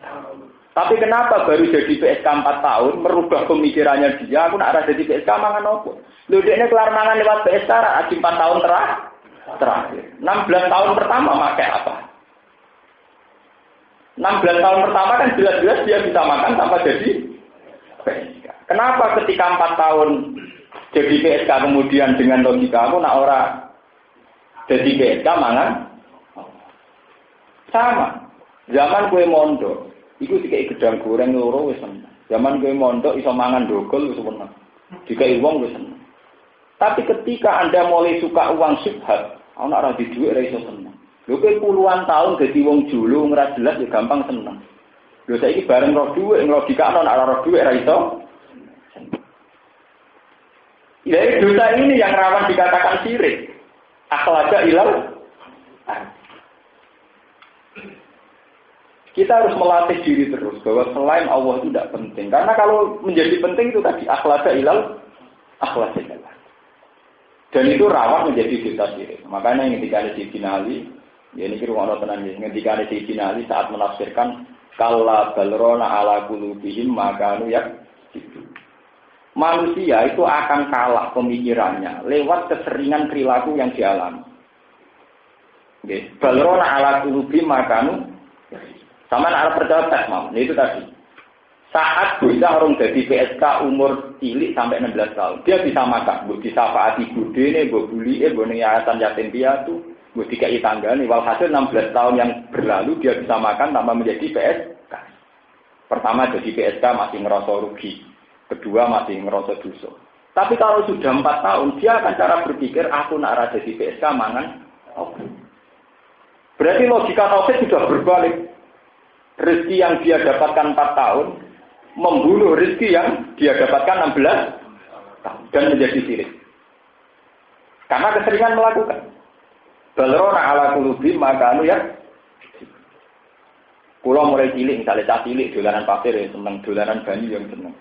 tahun. Tapi kenapa baru jadi PSK 4 tahun merubah pemikirannya dia, aku nak jadi PSK mangan opo. Lho dekne kelar mangan lewat PSK ra 4 tahun terakhir. 16 tahun pertama pakai apa? 16 tahun pertama kan jelas-jelas dia bisa makan tanpa jadi PSK. Kenapa ketika 4 tahun jadi PSK kemudian dengan logika aku nak ora jadi PSK mangan sama. Zaman kue mondok iku dikai gedang goreng loro wis seneng. Zaman kowe mondok iso mangan dogol wis seneng. Dikai wong wis seneng. Tapi ketika Anda mulai suka uang syubhat, ana ora di dhuwit ora iso seneng. Lho kowe puluhan tahun dadi wong julu ora jelas ya gampang seneng. Lho saiki bareng roh dhuwit logika ana ora roh dhuwit ora iso. Jadi dosa ini yang rawan dikatakan syirik. Akhlaga ilal. Kita harus melatih diri terus bahwa selain Allah itu tidak penting. Karena kalau menjadi penting itu tadi akhlaga ilal, akhlaga ilal. Dan itu rawan menjadi dosa syirik. Makanya ketika ada Sayyidina Ali, ya ini kira ono tenan ya, ketika ada Sayyidina Ali saat menafsirkan kalla balrona ala qulubihim makanu yak. Manusia itu akan kalah pemikirannya lewat keseringan perilaku yang dialami. Nggih, balrona ala qulubihim makanu sama anak percaya tes mam, itu tadi. Saat bisa orang jadi PSK umur cilik sampai 16 tahun, dia bisa makan, bu disafaati budene, bu buli, bu yayasan yatim piatu, bu dikai tanggane. Walhasil 16 tahun yang berlalu dia bisa makan tanpa menjadi PSK. Pertama jadi PSK masih ngerasa rugi, kedua masih ngerasa dosa. Tapi kalau sudah 4 tahun, dia akan cara berpikir aku nak jadi PSK mangan. Okay. Berarti logika tauhid sudah berbalik. Rezeki yang dia dapatkan 4 tahun membunuh rezeki yang dia dapatkan 16 tahun dan menjadi sirik. Karena keseringan melakukan. Balrona ala qulubi maka anu ya. Kula mulai cilik misalnya cah cilik dolanan pasir ya seneng, dolanan banyu yang seneng.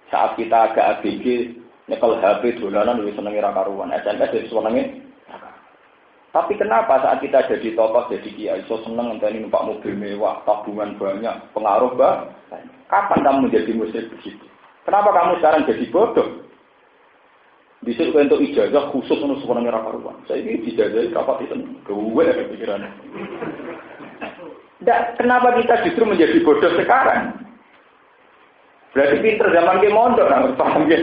Saat kita agak ABG nyekel HP dolanan lebih seneng ra karuan, SMS jadi senenge. Tapi kenapa saat kita jadi tokoh, jadi kiai, so seneng ngenteni numpak mobil mewah, tabungan banyak, pengaruh banyak. Kapan kamu menjadi musyrik begitu? Kenapa kamu sekarang jadi bodoh? Bisa untuk ijazah khusus untuk seorang yang karuan. Saya ini dijazah kapan itu? Gue ada pikiran. Kenapa kita justru menjadi bodoh sekarang? Berarti pinter zaman ke mondok, nggak paham ya?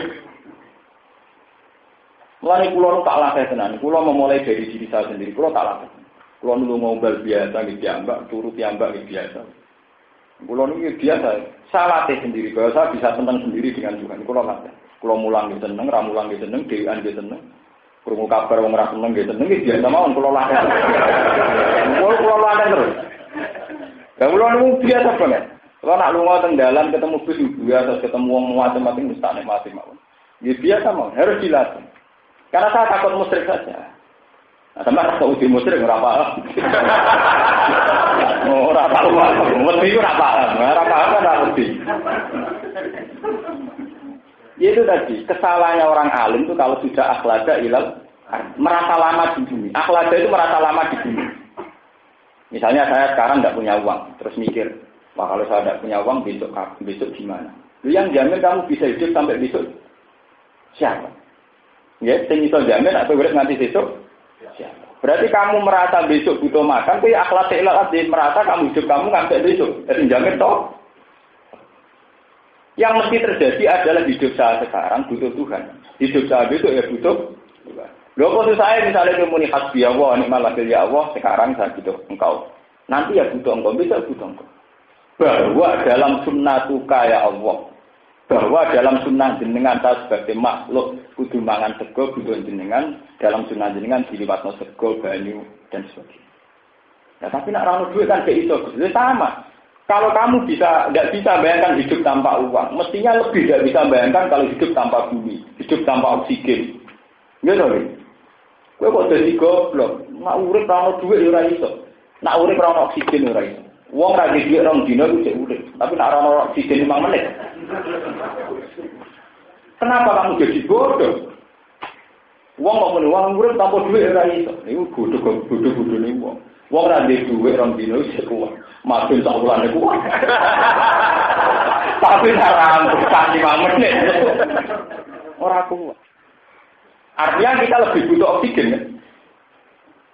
Mulai pulau tak latih tenan, pulau memulai dari diri saya sendiri, pulau tak latih. Pulau dulu mobil biasa, diambak, turut diambak biasa. Pulau ini biasa, saya latih sendiri, bahwa saya bisa senang sendiri dengan Tuhan. Pulau latih, pulau mulang di seneng, ramulang di seneng, dewan di seneng. Krungu kabar wong ora seneng nggih seneng iki biasa mawon kula laten. Kula laten terus. Lah kula niku biasa banget. Kalau nak lunga teng dalan ketemu bis biasa ketemu wong macam-macam mesti mati mawon. Ya biasa mawon, harus dilatih. Karena saya takut musyrik saja. Nah, sama rasa uji musyrik ora paham. Ora paham. Mesti ora paham. Ora paham kan ora mesti. Ya itu tadi, kesalahannya orang alim itu kalau sudah akhlada ilal merasa lama di bumi. Akhlada itu merasa lama di bumi. Misalnya saya sekarang nggak punya uang, terus mikir, wah kalau saya nggak punya uang besok gimana? Yang jamin kamu bisa hidup sampai besok siapa? Ya, yang bisa jamin atau urip nanti besok siapa? Berarti kamu merasa besok butuh makan, tapi akhlada ilal merasa kamu hidup kamu sampai besok, jadi jamin toh. Yang mesti terjadi adalah hidup saya sekarang butuh Tuhan. Hidup saya besok ya butuh Tuhan. Loh kok saya misalnya muni hasbi Allah, nikmat wakil ya Allah, sekarang saya butuh engkau. Nanti ya butuh engkau, besok butuh engkau. Bahwa dalam sunnatuka ya Allah, bahwa dalam sunnah jenengan saya sebagai makhluk kudu mangan sego, butuh jenengan, dalam sunnah jenengan diliwatno sego, banyu, dan sebagainya. Nah tapi nak rano duit kan kayak iso, itu sama. Kalau kamu nggak bisa bayangkan hidup tanpa uang, mestinya lebih tidak bisa bayangkan kalau hidup tanpa bumi, hidup tanpa oksigen. Gitu nih. Gue kok jadi goblok. Nak urip rano duit ya ora iso. Nak urip rano oksigen ya ora iso. Wong ra duwe rong dina ku cek urip, tapi nak rano oksigen 5 menit. Kenapa kamu jadi bodoh? Wong kok muni wong urip tanpa duit ya ora iso. Iku bodoh-bodoh nih wong. Wong ra duwe rong dina cek kuat. Makin tak ulane kuat. Tapi haram berkah 5 menit. Ora kuat. Artinya kita lebih butuh oksigen kan?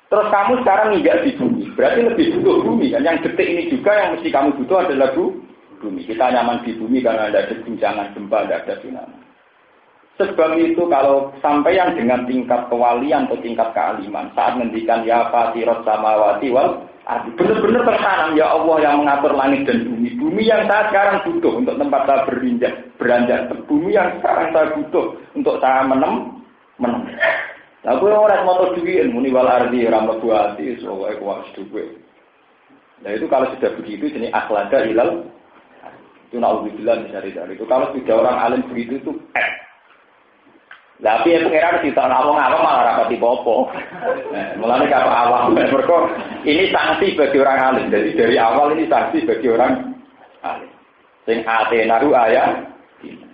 Terus kamu sekarang nggak di bumi, berarti lebih butuh bumi kan? Yang detik ini juga yang mesti kamu butuh adalah bumi. Kita nyaman di bumi karena tidak ada guncangan gempa, tidak ada tsunami. Sebab itu kalau sampai yang dengan tingkat kewalian atau tingkat kealiman saat menghentikan ya fatirot samawati wal ardi, benar-benar tertanam ya Allah yang mengatur langit dan bumi. Bumi yang saya sekarang butuh untuk tempat saya beranjak. Bumi yang sekarang saya butuh untuk saya menem. Lah kowe ora motor duwien muni wal ardi ora mlebu ati sowae kuwi duwe. Nah itu kalau sudah begitu jenis akhlada ilal itu naudzubillah dari itu. Kalau sudah orang alim begitu itu tapi ya pengiran kita awang-awang malah rapati popo. Mulanya kalau awang mereka ini sanksi bagi orang alim. Jadi dari awal ini sanksi bagi orang alim. Sing ate naru ayah.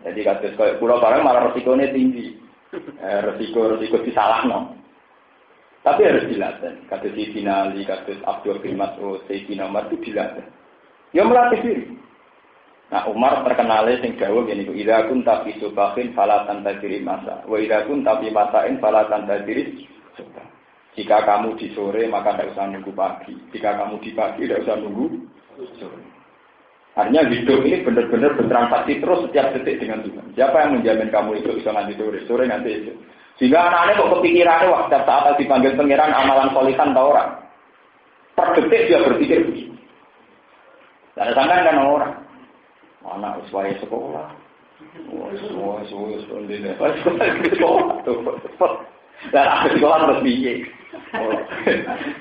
Jadi kasus kayak pulau barang malah resikonya tinggi. Resiko disalahno. Tapi harus dilatih. Kasus Sayyidina Ali, kasus Abdul bin Mas'ud, Sayyidina Umar itu dilatih. Ya melatih diri. Nah Umar terkenalnya sing dawuh ngene iku idza kunta fi subahin fala tantadiri masa wa idza kunta fi masa'in fala tantadiri subah. Jika kamu di sore maka tidak usah nunggu pagi. Jika kamu di pagi tidak usah nunggu sore. Artinya hidup ini benar-benar bertransaksi terus setiap detik dengan Tuhan. Siapa yang menjamin kamu itu bisa nanti sore nanti itu. Sehingga anak-anak kok kepikirannya waktu saat dipanggil pangeran amalan solihan atau orang. Per detik dia berpikir begitu. Dan sampai kan orang. Anak uswaya sekolah. Sekolah. Dan akhir sekolah terus biye.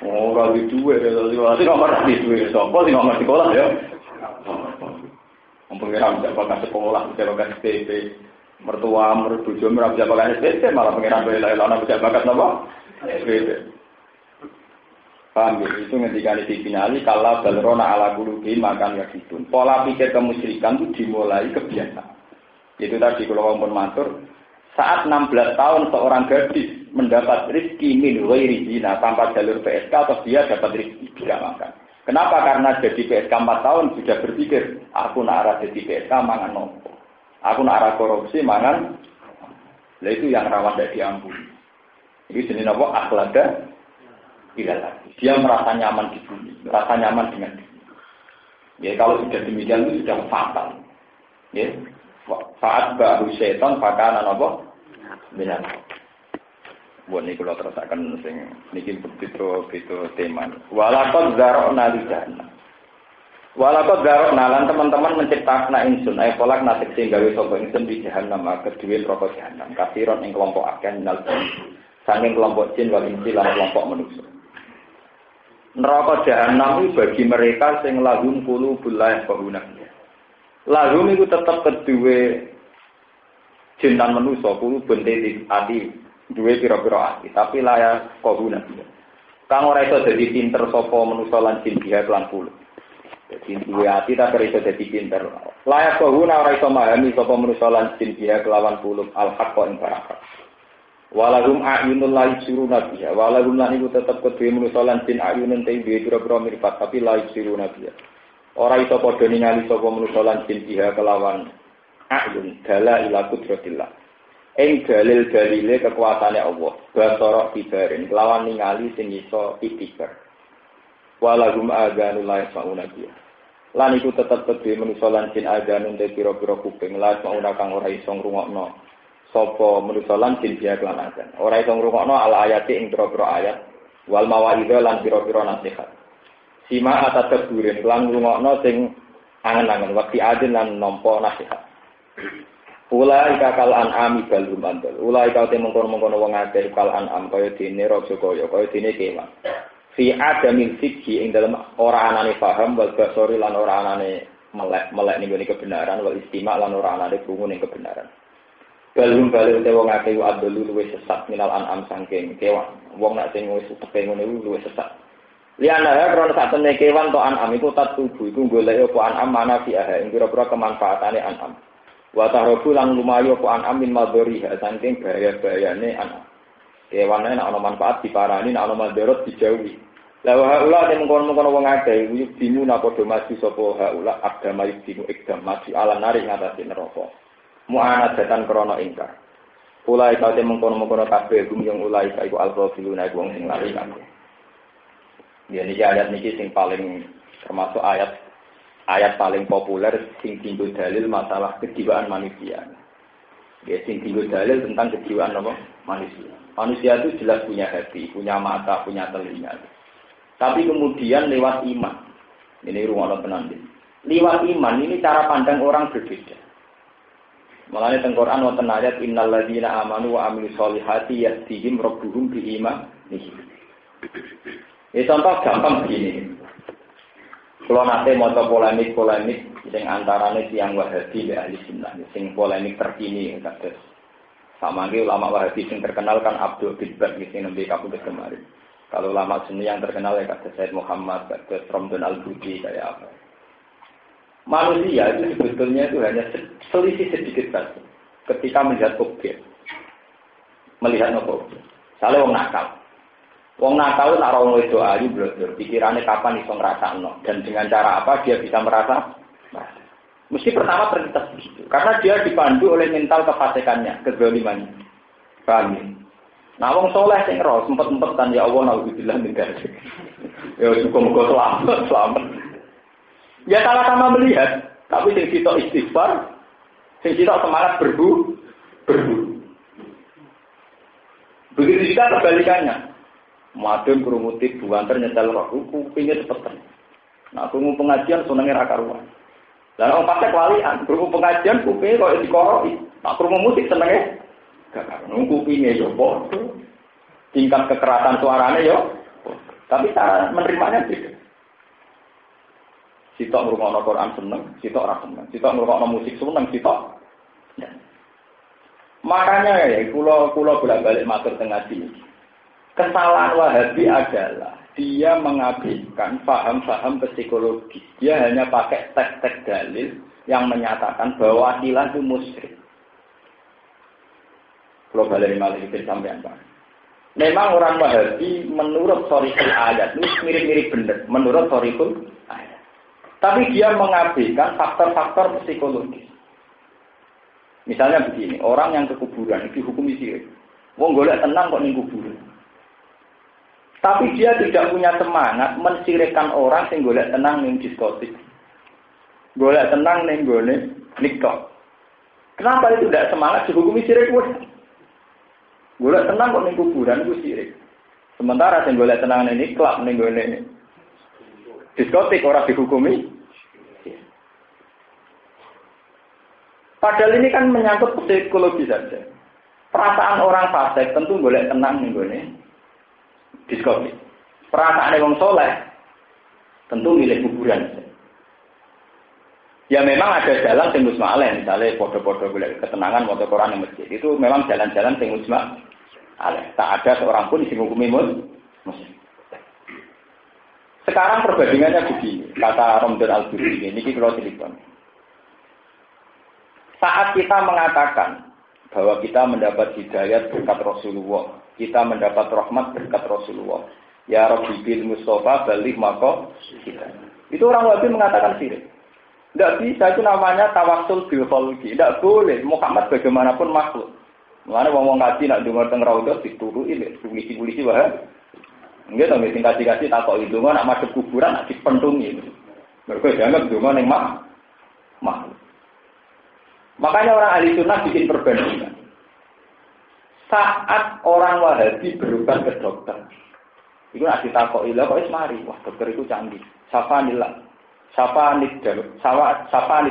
Kalau duit, kalau nomor duit, sopo sih nomor sekolah ya. Pengiran bisa pakai sekolah, bisa pakai SPP, mertua, mertuju, bisa pakai SPP, malah pengiran bela-bela bisa pakai apa? SPP. Paham ya? Itu ketika dipinali, kalau balrona ala kulubi makan yakitun. Pola pikir kemusyrikan itu dimulai kebiasaan. Itu tadi kalau ngomong matur, saat 16 tahun seorang gadis mendapat rezeki min ghairi zina tanpa jalur PSK atau dia dapat rezeki tidak makan. Kenapa? Karena jadi PSK 4 tahun sudah berpikir, aku nak arah jadi PSK mangan nopo. Aku nak arah korupsi mangan. Nah itu yang rawan tidak diampuni. Ini jenis nopo akhlada ilal. Dia merasa nyaman di bumi, merasa nyaman dengan diri. Ya kalau sudah demikian itu sudah fatal. Ya. Saat baru setan pakana nopo benar. Buat ini kalau terus akan sing niki begitu tema. Walakot zarokna di jahannam. Walakot zarokna lan teman-teman menciptakan insun. Ayo polak nasib sehingga wisoko insun di jahannam. Kedua rokok jahannam. Kasiron yang kelompok akan nal. saking kelompok jin wal insi lan kelompok manusia. Neraka jahanam itu bagi mereka sing lahum qulubul la yafqahuna. Lahum itu tetap kedue jin lan manusia qulubun ati duwe pira-pira ati, tapi la yafqahuna. Kang ora iso dadi pinter sapa manusia lan jin dia lan kulo. Jadi duwe ati tak iso dadi pinter. La yafqahuna ora iso memahami sapa manusia lan jin dia kelawan kulo al-haqqa ing baraka. Walahum a'yunul la yusiruna biha walahum lan iku tetep kedue manusa lan jin a'yunun te duwe pira-pira mripat tapi la yusiruna biha ora iso padha ningali sapa manusa lan jin biha kelawan a'yun dala ila qudratillah ing dalil-dalile kekuasaane Allah basara kibarin kelawan ningali sing iso iktibar walahum adzanul la yasmauna biha lan iku tetep kedue manusa lan jin adzanun te pira-pira kuping la yasmauna kang ora iso ngrungokno sapa manusa lan jin dia kelan azan. Ora iso ngrungokno al ayati ing pira-pira ayat wal mawaidha lan pira-pira nasihat. Sima atadabburin lan ngrungokno sing angen-angen wekti adil lan nampa nasihat. Ulai kal an'ami balum andal. Ulai kau te mengkono-mengkono wong akeh kal an'am kaya dene raja kaya dene kewan. Fi adamil fikhi ing dalem ora anane paham wal basori lan ora anane melek ning kebenaran wal istima lan ora anane krungu ning kebenaran. Balung balik te wong akeh adolu luwih sesat minal an'am saking kewan. Wong nek sing wis teke ngono iku luwih sesat. Liyane krana satene kewan to an'am iku tat tubuh iku golek apa an'am manafi'ah ing pira-pira kemanfaatane an'am. Wa tahrobu lan lumayu apa an'am min madhariha saking bahaya-bahayane an'am. Kewane nek ana manfaat diparani nek ana madharat dijauhi. La wa haula den mengkono-mengkono wong akeh uyuh dimu napa do maju sapa haula agama dimu ikdam maju ala nari ngatasi neraka. Mu'anadatan krana ingkar. Ulai kau te mengkono-mengkono kabeh gum yang ulai iku al-ghafiluna iku wong sing lali kabeh. Ya niki ayat niki sing paling termasuk ayat paling populer sing tinggal dalil masalah kejiwaan manusia. Ya sing tinggal dalil tentang kejiwaan apa? Manusia. Manusia itu jelas punya hati, punya mata, punya telinga. Tapi kemudian lewat iman. Ini ruang tenan. Lewat iman ini cara pandang orang berbeda. Mulane teng Quran wonten ayat innal ladzina amanu wa amilus solihati yahdihim rabbuhum bi imanihim. Contoh gampang begini. Kalau nate maca polemik sing antarane tiyang Wahabi dan ahli sunnah, sing polemik terkini kados samangke ulama Wahabi sing terkenal kan Abdul Bidbak sing nembe kapundhut kemarin. Kalau ulama sunni yang terkenal ya kados Said Muhammad, kados Ramdan Al-Budi kayak apa. Manusia itu sebetulnya itu hanya selisih sedikit saja ketika melihat objek. Melihat objek. Misalnya wong nakal nak ora wong wedo ayu blodor, pikirannya kapan iso ngrasakno dan dengan cara apa dia bisa merasa. Mesti pertama terlintas begitu. Karena dia dipandu oleh mental kefasikannya, kezalimannya. Paham ya? Nah wong soleh sing ro sempet-sempetan ya Allah naudzubillah min dzalik. Ya muga-muga selamat. Ya sama-sama melihat, tapi sing sitok istighfar, sing sitok semangat berburu. Begitu juga kebalikannya. Madun kerumuti buanter nyetel roh, kupingnya cepet. Nah, krungu pengajian senenge ra karuan. Lah orang pasek walian, krungu pengajian kupingnya kok dikoroi. Nah, krungu musik senenge gak karuan. Kupingnya yo padha. Tingkat kekerasan suaranya yo. Tapi cara menerimanya beda. Sitok ngrungokno Quran seneng, sitok ora seneng. Sitok ngrungokno musik seneng, sitok. Ya. Makanya ya kula bolak-balik matur teng ngaji. Kesalahan Wahabi adalah dia mengabaikan paham-paham psikologis. Dia hanya pakai teks-teks dalil yang menyatakan bahwa akilah itu musyrik. Kula balik malih sampeyan Pak. Memang orang Wahabi menurut sorikul ayat ini mirip-mirip benar. Menurut sorikul ayat. Tapi dia mengabaikan faktor-faktor psikologis. Misalnya begini, orang yang ke kuburan dihukumi syirik. Wong golek tenang kok ning kuburan. Tapi dia tidak punya semangat mensyirikkan orang sing golek tenang ning diskotik. Golek tenang ning gone nikah. Kenapa itu tidak semangat dihukumi syirik wis? Golek tenang kok ning kuburan iku syirik. Sementara sing golek tenang ning klub ning gone diskotik orang dihukumi. Padahal ini kan menyangkut psikologi saja. Perasaan orang fasik tentu boleh tenang nih gue diskotik. Perasaan orang soleh tentu milih kuburan. Ya memang ada jalan sing musma'aleh, misalnya podo-podo boleh ketenangan motor Quran yang masjid. Itu memang jalan-jalan sing musma'aleh. Tak ada seorang pun sing hukumi muslim. Sekarang perbandingannya begini, kata Romdon Al-Buri ini kalau silikon. Saat kita mengatakan bahwa kita mendapat hidayat berkat Rasulullah, kita mendapat rahmat berkat Rasulullah. Ya Rabbi bil Mustafa balik maka kita. Itu orang Wahabi mengatakan sirik. Tidak bisa, itu namanya tawassul bil khalqi. Tidak boleh. Muhammad bagaimanapun makhluk. Mulane wong-wong ngaji nak dengar teng raudhah dituruki polisi-polisi wae. Nggih to nggih kasih takok itu nak madhep kuburan nak dipentungi. Mergo dianggap donga ning makhluk. Makanya orang ahli sunnah bikin perbandingan. Saat orang Wahabi berobat ke dokter, itu nak ditakoki lha kok wis mari. Wah, dokter itu canggih. Safanillah. Sapa nik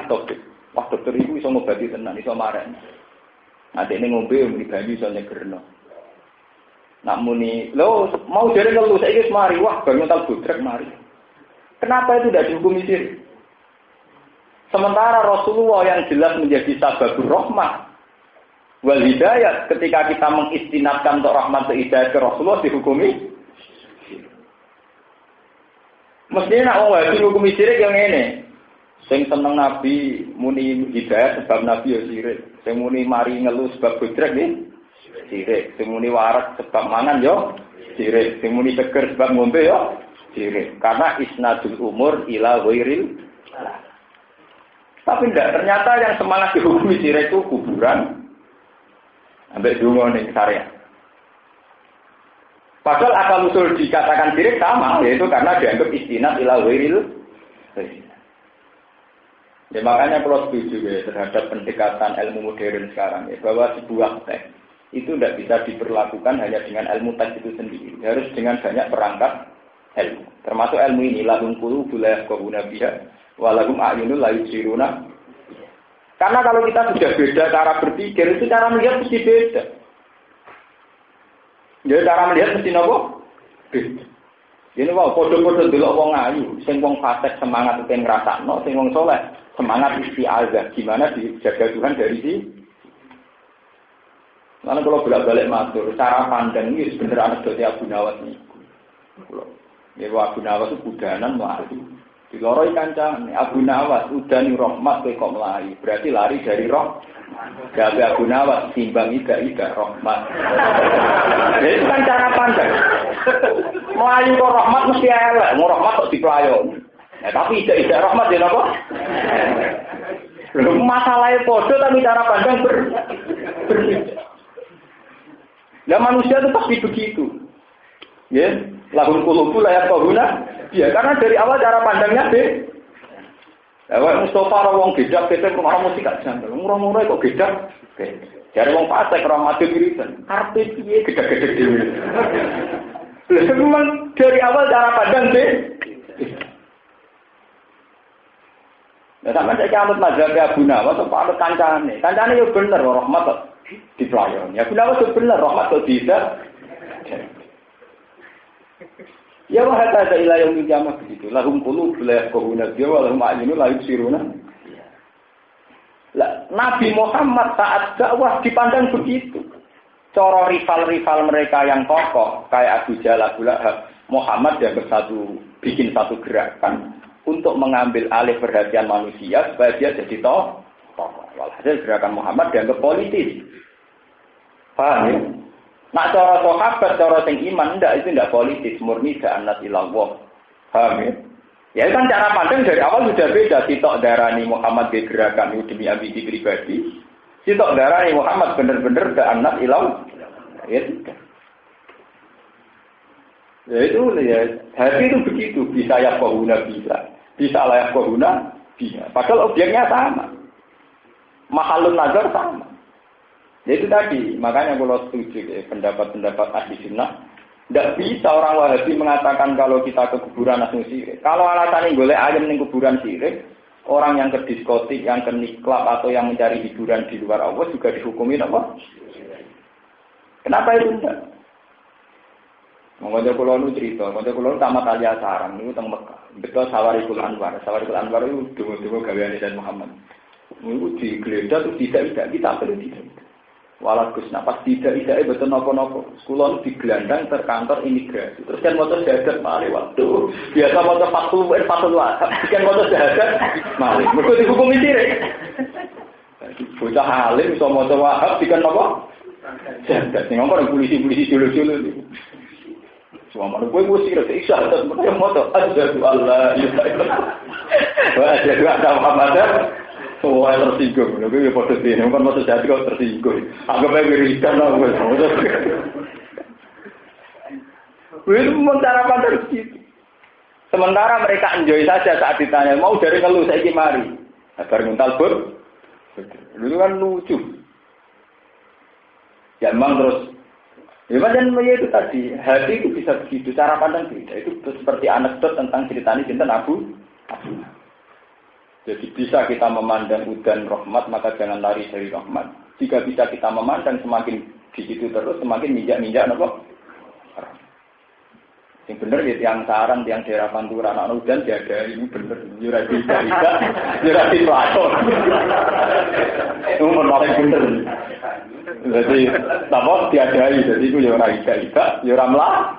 topik. Wah dokter itu iso ngobati tenan, iso marani. Nanti ini ngombe muni banyu iso nyegerno. Nak muni, lo mau jare ngelu saiki wis mari, wah banyu tal budrek mari. Kenapa itu tidak dihukumi sirik? Sementara Rasulullah yang jelas menjadi sababur rahmah wal hidayah ketika kita mengistinadkan untuk rahmat dan hidayah ke Rasulullah dihukumi. Mestinya nak wong Wahabi hukum sirik yang ini. Sing seneng Nabi muni hidayah sebab Nabi ya sirik. Sing muni mari ngelu sebab budrek nih sirik. Sing muni warak sebab mangan yo sirik. Sing muni seger sebab ngombe yo sirik. Karena isnadul umur ila ghairil. Tapi enggak, ternyata yang semangat dihukumi sirik itu kuburan. Ambek donga ning syariat. Padahal asal usul dikatakan sirik sama, yaitu karena dianggap istinad ila ghairil. Ya makanya kalau setuju ya terhadap pendekatan ilmu modern sekarang ya bahwa sebuah teks itu tidak bisa diperlakukan hanya dengan ilmu teks itu sendiri, harus dengan banyak perangkat ilmu. Termasuk ilmu ini lahum qulubun la yafqahuna biha wa lahum a'yunun la yubsiruna. Karena kalau kita sudah beda cara berpikir, itu cara melihat mesti beda. Jadi cara melihat mesti nopo? Beda. Ini wae padha-padha delok wong ayu, sing wong fasik semangat pengen ngrasakno, sing wong saleh semangat isti'adzah, gimana dijaga Tuhan dari si. Karena kalau bolak-balik matur, cara pandang ini sebenarnya anekdote Abu Nawas niku. Ya Abu Nawas itu budanan mlayu. Diloroi kancane Abu Nawas udani rahmat kok mlayu, berarti lari dari roh. Gawe Abu Nawas timbang ida rahmat. Itu kan cara pandang. Melayu kok rahmat mesti elek, mau rahmat kok diplayoni. Ya, tapi ida rahmat ya napa? Masalahnya podo tapi cara pandang berbeda. Nah manusia itu pasti begitu. Ya, lahum qulubun la yafqahuna. Ya, karena dari awal cara pandangnya deh. Ya, Mustafa wong gedak-gedak rumah mesti gak janggal. Murah-murah kok gedak. Jare wong fasik rahmat wiridan. Karepe piye gedak-gedak dhewe. Memang dari awal cara pandang deh. Ya sampe saya anut mazhab Abu Nawas apa anut kancane. Kancane yo bener rahmat kok diplayoni. Abu Nawas yo bener rahmat kok tidak. Ya wa hatta ila yaumil qiyamah begitu. Lahum qulubun la yafqahuna biha wa lahum a'yunun la yubsiruna. Lah Nabi Muhammad saat dakwah dipandang begitu. Cara rival-rival mereka yang kokoh kayak Abu Jahal, Abu Lahab, Muhammad yang bikin satu gerakan untuk mengambil alih perhatian manusia supaya dia jadi tokoh. Walhasil gerakan Muhammad dianggap politis. Paham ya? Nak cara sahabat, cara sing iman itu tidak politis, murni da'anat ilallah. Paham ya? Ya kan cara pandang dari awal sudah beda. Sitok darani Muhammad di gerakan demi ambisi pribadi. Sitok darani Muhammad benar-benar da'anat ilallah. Ya itu ya, hati itu begitu. Bisa ya kohuna bisa layak kohuna bisa. Padahal objeknya sama. Mahalun nazar sama. Ya itu tadi, makanya kalau setuju ya, pendapat-pendapat ahli sunnah, tidak bisa orang Wahabi mengatakan kalau kita ke kuburan langsung sirik. Kalau alasannya boleh ayam di kuburan sirik, orang yang ke diskotik, yang ke niklab atau yang mencari hiburan di luar Allah juga dihukumi apa? Kenapa itu enggak? Mengajak kulo nu cerita, mengajak kulo tamat alia sarang itu teng Mekah. Betul Sawarikul Anwar. Sawarikul Anwar itu dungo-dungo gaweane dan Muhammad. Itu digeledah terus tidak kita perlu tidak. Walau Gus napas tidak betul nopo. Kulo digelandang terkantor imigrasi. Terus kan motor syahadat mari waktu. Biasa motor 40 kan motor syahadat mari. Mergo dihukum sirik. Bocah alim iso maca Wahab dikan apa? Syahadat. Ning orang polisi dulu. Semua mana gue sih rasa isyarat mereka moto asyhadu alla ilaha illallah wa asyhadu anna muhammadar semua tersinggung. Gue ya foto sini, bukan moto jadi kau tersinggung. Anggap aja wiridan lah gue. Gue sementara pada gitu. Sementara mereka enjoy saja saat ditanya mau dari ngeluh saya mari. Agar mental ber, itu kan lucu. Ya memang terus. Ya macam itu tadi, hati itu bisa begitu, cara pandang beda. Itu seperti anekdot tentang ceritanya tentang Abu. Jadi bisa kita memandang udan rahmat, maka jangan lari dari rahmat. Jika bisa kita memandang semakin di situ terus, semakin minjak apa? Yang benar ya tiang sarang, tiang daerah Pantura, anak udan tiada ini benar. Juradi pelakon. Itu menolak benar. Jadi, apa diadai, jadi itu ya orang ika, ya orang lah.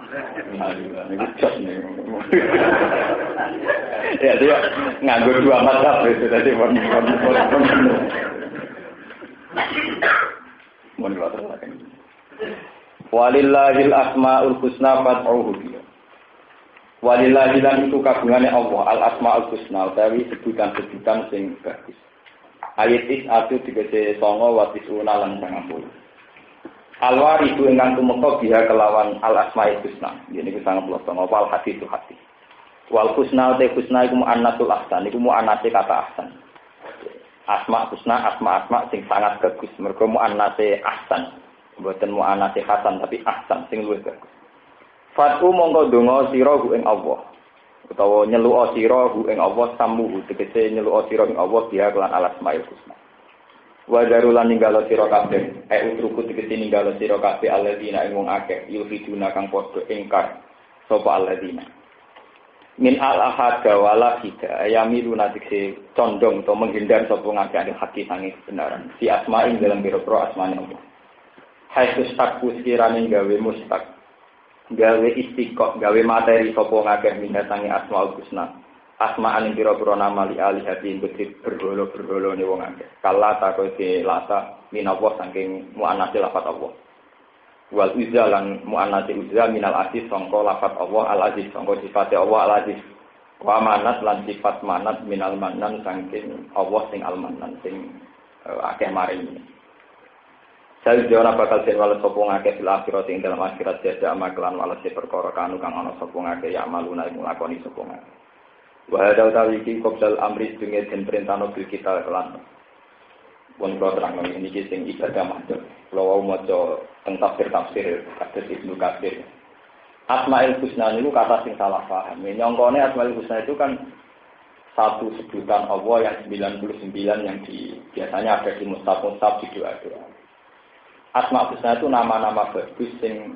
Ini jos nih. Ya dia nganggur dua mazhab itu tadi mohon dilaksanakan. Walillahil asmaul husna fad'uhu biha. Walillahi lan itu kagungane Allah al asmaul husna utawi sebutan-sebutan sing bagus. Ayat itu dikece songo watis unalan sangat puluh. Alwar itu ingkang tumeka biha kelawan al asmaul husna. Ini ku sangat puluh songo wal hati itu hati. Wal husna te husna iku mu'annatul ahsan. Iku mu'annate kata ahsan. Asma husna asma sing sangat bagus. Mergo mu'annate ahsan. Mboten mu'annate hasan tapi ahsan sing luwih bagus. Fatu mongko donga sira ing Allah. Utawa nyeluk sira ing Allah samuhu tegese nyeluk sira ing Allah dia kelan alas mail husna. Wa darulan ninggalo sira kabeh utruku tegese ninggalo sira kabeh alladzina ing wong akeh yufiduna kang padha ingkar sapa alladzina min al-ahada wala hida yamilu tegese condong atau menghindar sapa ngakeh haki sange kebenaran si asma'in dalam biro-biro asmane Allah. Haisus takku sekirane gawe mustaq gawe istiqomah, gawe materi sapa ngakeh minasangi asmaul husna. Asma'an pira-pira nama li alihati berholo-berholo ne wong akeh. Kala takoke lata minawa saking muannatsil lafat Allah. Wal uzza lan muannatsil uzza minal aziz sangka lafat Allah al aziz sangka sifat Allah al aziz. Wa manat lan sifat manat minal manan saking Allah sing al manan sing akeh maring. Saya jawab bakal sewala sopong akeh fil akhirat ing dalam akhirat jasa amaklan walase perkara kanu kang ana sopong akeh ya maluna ing lakoni sopong akeh. Wa hada utawi iki qabdal amri dunge den perintahno bil kita kelan. Pun kula terangno iki sing ibadah madhep. Kula wau maca teng tafsir kados Ibnu Katsir. Asmaul Husna niku kata sing salah paham. Nyongkone Asmaul Husna itu kan satu sebutan Allah yang 99 yang biasanya ada di mushaf di doa-doa. Asma Husna itu nama-nama bagus yang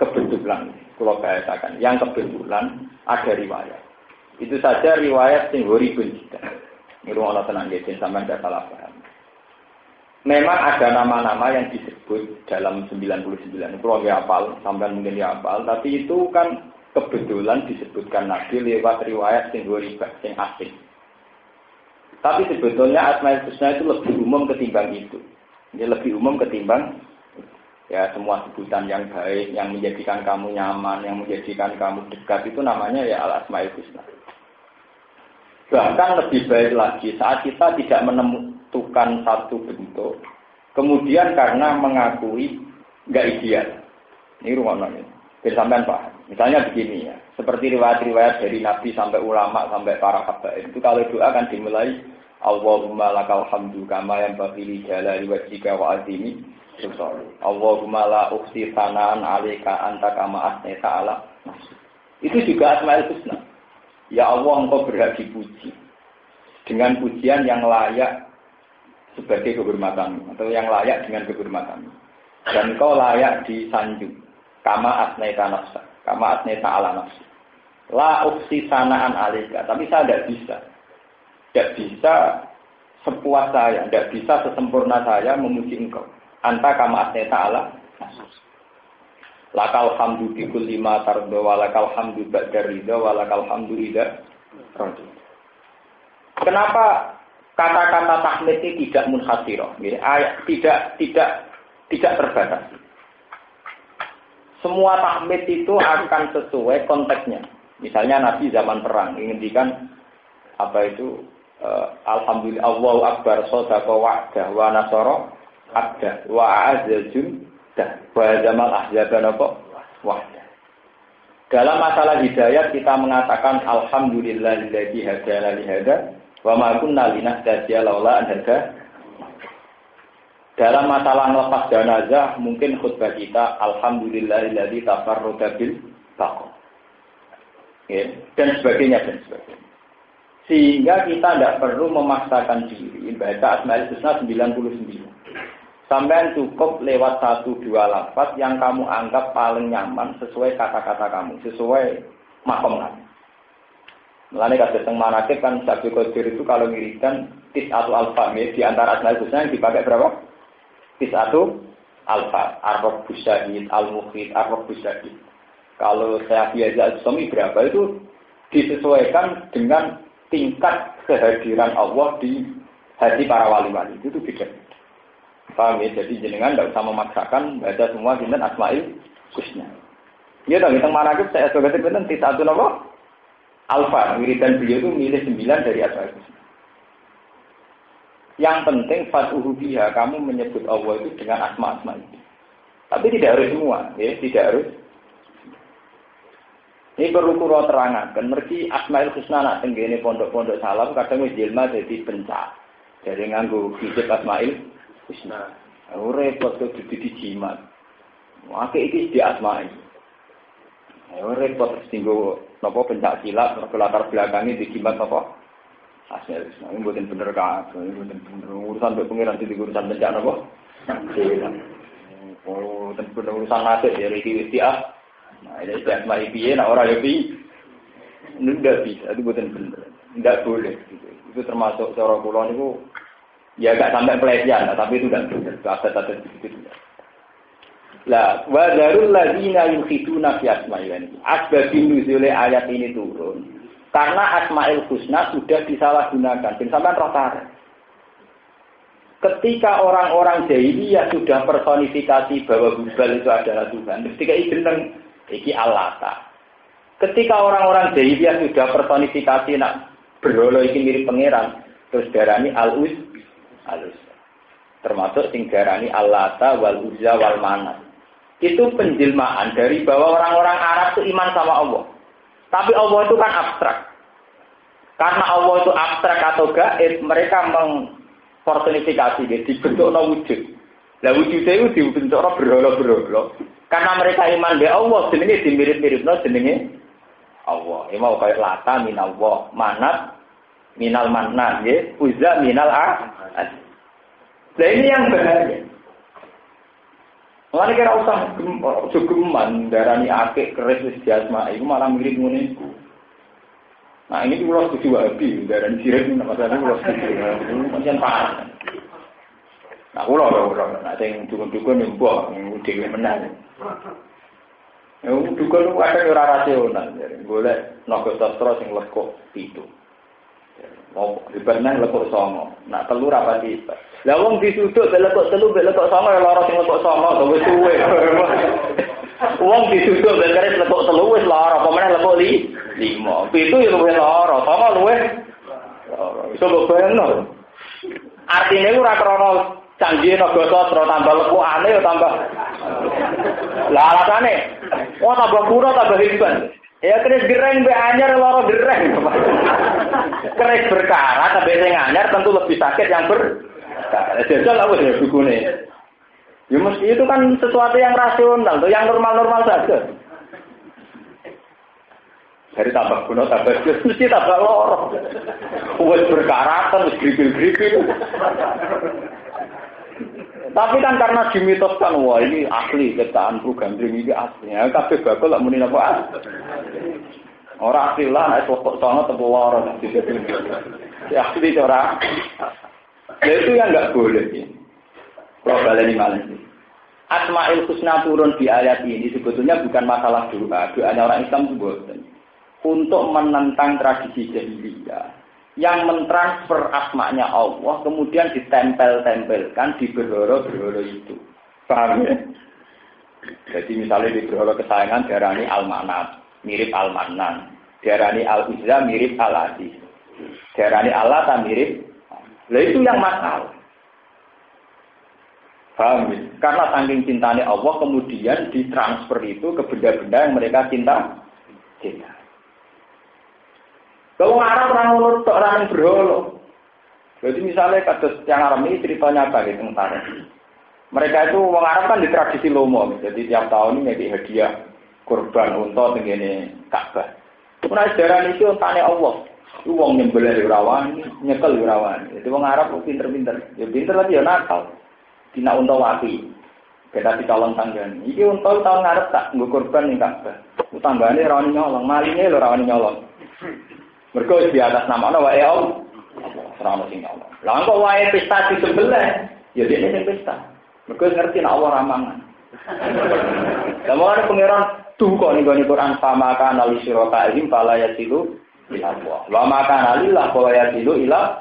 kebetulan, kalau bahasakan, yang kebetulan ada riwayat. Itu saja riwayat yang horibun juga. Ini rumah Allah tenang, jadi sampai tidak salah paham. Memang ada nama-nama yang disebut dalam 99. Kalau nggak hafal, sampai mungkin nggak hafal, tapi itu kan kebetulan disebutkan Nabi lewat riwayat yang horibun, yang asing. Tapi sebetulnya Asma Husna itu lebih umum ketimbang itu. Ini lebih umum ketimbang ya semua sebutan yang baik, yang menjadikan kamu nyaman, yang menjadikan kamu dekat itu namanya ya al-asmaul husna. Bahkan lebih baik lagi saat kita tidak menentukan satu bentuk, kemudian karena mengakui nggak ideal. Ini ruangnya. Biar sampean paham. Misalnya begini ya, seperti riwayat-riwayat dari Nabi sampai ulama sampai para habaib itu kalau doa kan dimulai Allahumma lakal hamdu kama yang bagi jalali wajhika wa azimi sultani. Allahumma la ukhsi sanaan alaika anta kama asnaita ala nafsi. Itu juga asmaul husna. Ya Allah engkau berhak dipuji dengan pujian yang layak sebagai kehormatan atau yang layak dengan kehormatan. dan kau layak disanjung. Kama asnaita nafsa, kama asnaita ala nafsi. La uksi sanaan alika, tapi saya tidak bisa sepuas saya, tidak bisa sesempurna saya memuji engkau. Anta kama asnaita ala nafsi. Lakal hamdu bi kulli ma tarda wa lakal hamdu ba'da ridha wa lakal hamdu idza radha. Kenapa kata-kata tahmid ini tidak munhasirah, tidak terbatas. Semua tahmid itu akan sesuai konteksnya. Misalnya Nabi zaman perang menghentikan alhamdulillah Allahu akbar sadaqa wa'dah wa nasara abda wa a'azza jundah wa jamal ahzaban wahda. Dalam masalah hidayat kita mengatakan alhamdulillahilladzi hadana li hada wa ma kunna linahtadiya laula an hada. Dalam masalah ngelepas jenazah mungkin khutbah kita alhamdulillahilladzi tafarrada bil taqwa. Ya, dan sebagainya. Sehingga kita tidak perlu memaksakan diri baca Asmaul Husna 99. Sampai cukup lewat 1-2 lafaz yang kamu anggap paling nyaman sesuai kata-kata kamu, sesuai makom kamu. Mulane kados teng manakib kan Syekh Qadir itu kalau ngirikan tis'atu alfa di antara Asmaul Husna yang dipakai berapa? Tis'atu alfa, ar-rabbus syahid, al-mukhid, ar-rabbus syahid. Kalau saya biasa suami berapa itu disesuaikan dengan tingkat kehadiran Allah di hati para wali-wali. Itu beda. Paham ya? Jadi jenengan tidak usah memaksakan baca semua dinten Asmaul Husna. Ya dong, teng manakib saya sebagai dinten tis'atu napa? Alfa, wiridan beliau itu milih 9 dari Asmaul Husna. Yang penting fatuhu biha, kamu menyebut Allah itu dengan asma-asma itu. Tapi tidak harus semua, ya, tidak harus. Ini perlu kula terangaken, mergi Asmaul Husna nak tenggene pondok-pondok salam kadang wis jelma dadi pencak. Dari nganggo hijab Asmaul Husna. Ora repot kok dadi jimat. Maka iki di asma iki. Ora repot singgo napa pencak silat, latar belakangnya di jimat napa? Asmaul Husna. Ini mboten bener kabeh, mboten bener urusan mbek pengiran di urusan pencak napa? Oh, ten bener urusan nasib ya iki wis ah. Nah, ini asma piye nek ora ya piye. Ndak bisa, itu mboten bener. Ndak boleh gitu. Itu termasuk cara kula niku ya enggak sampai pelecehan, tapi itu enggak benar. Adat-adat begitu. Lah, wa darul ladzina yukhiduna fi asma'il. Asbabun nuzul ayat ini turun karena Asmaul Husna sudah disalahgunakan. Dan sampean roh tarik. Ketika orang-orang jahiliyah sudah personifikasi bahwa Hubal itu adalah Tuhan, ketika iki Allata. Ketika orang-orang jahiliyah sudah personifikasi nak berhala iki mirip pangeran, terus darani Al-Uz. Termasuk sing darani Allata wal Uzza wal Manat. Itu penjelmaan dari bahwa orang-orang Arab itu iman sama Allah. Tapi Allah itu kan abstrak. Karena Allah itu abstrak atau gaib, mereka mengpersonifikasi dia dibentukno wujud. Lah wujudnya itu dibentukno berhala-berhala. Karena mereka iman be Allah, jenenge dimirip-miripno jenenge Allah. Ya mau kaya Lata minallah, Manat minal Mannan, nggih, Uzza minal Ahad. Nah ini yang bahaya. Mulane kira usah geman darani akeh keris wis diasmai, iku malah mirip ngene iku. Nah ini kula setuju Wahabi, darani sirik masalah kula setuju. Pancen parah. Nah kula nek sing dukun-dukun yo mbok dhewe menang. Ya dukun ku kadang ora rasional, golek naga sastra sing lekuk 7. Mau dibenah lekuk 9. Nak telu ra pati. Lah wong disuduk lekuk 3, lekuk 9 ya lara sing lekuk 9 wis suwe. Wong disuduk keris lekuk 3 wis lara, apa meneh lekuk 5. 7 ya luwih lara, 9 luwih lara. Iso kok bayangno. Artine ora krana canggih naga sastra tambah lekukane ya tambah. Lah alasane, tambah pura tambah hebat. Ya keris gereng mbek anyar lara gereng. Keris berkarat sampai sing anyar tentu lebih sakit yang berkarat. Jajal apa ya dukune. Ya mesti itu kan sesuatu yang rasional, tuh yang normal-normal saja. Dari tambah kuno tambah mesti tambah lara. Wis berkarat wis gripil-gripil. Tapi kan karena dimitoskan, wah ini asli ciptaan Bro Gandring ini asli. Ya kabeh bakal lak muni apa? Ora asli lah nek kok sono tepo lara. Ya asli ora. Itu yang enggak boleh. Kalau baleni malah. Asmaul Husna turun di ayat ini sebetulnya bukan masalah doa. Doanya orang Islam itu bukan. Untuk menentang tradisi jahiliyah yang mentransfer asmanya Allah kemudian ditempel-tempelkan di berhoro-berhoro itu. Paham ya? Jadi misalnya di berhoro kesayangan diarani Al-Manat, mirip Al-Manan. Diarani Al-Uzza mirip Al-Aziz. Diarani Allah mirip. Lah itu yang masalah. Paham ya? Karena saking cintanya Allah kemudian ditransfer itu ke benda-benda yang mereka cinta. Kalau Arab orang yang berholo. Jadi misalnya kasus yang Arab ini ceritanya apa gitu tentara. Mereka itu orang Arab kan di tradisi lomo. Jadi tiap tahun ini ada hadiah kurban unta tengene Ka'bah. Kemudian sejarah itu tanya Allah. Itu wong nyembelih rawani, nyekel rawani. Jadi orang Arab itu pinter-pinter. Ya pinter lagi ya nakal. Dina unta wapi. Kita dicolong tanggan. Iki unta tahun ngarep tak nggo kurban ning Ka'bah. Utanggane rawani nyolong, malinge lho rawani nyolong. Mergo di atas nama wae Allah. Ora sing Allah. Lah kok wae pesta disembelih, ya dene sing pesta. Mergo ngerti nek Allah ramangan. Lah mau pengiran tuh kok ning Quran pamaka nali sirata ihim fala yasilu ila Allah. Wa maka nalillah fala yasilu ila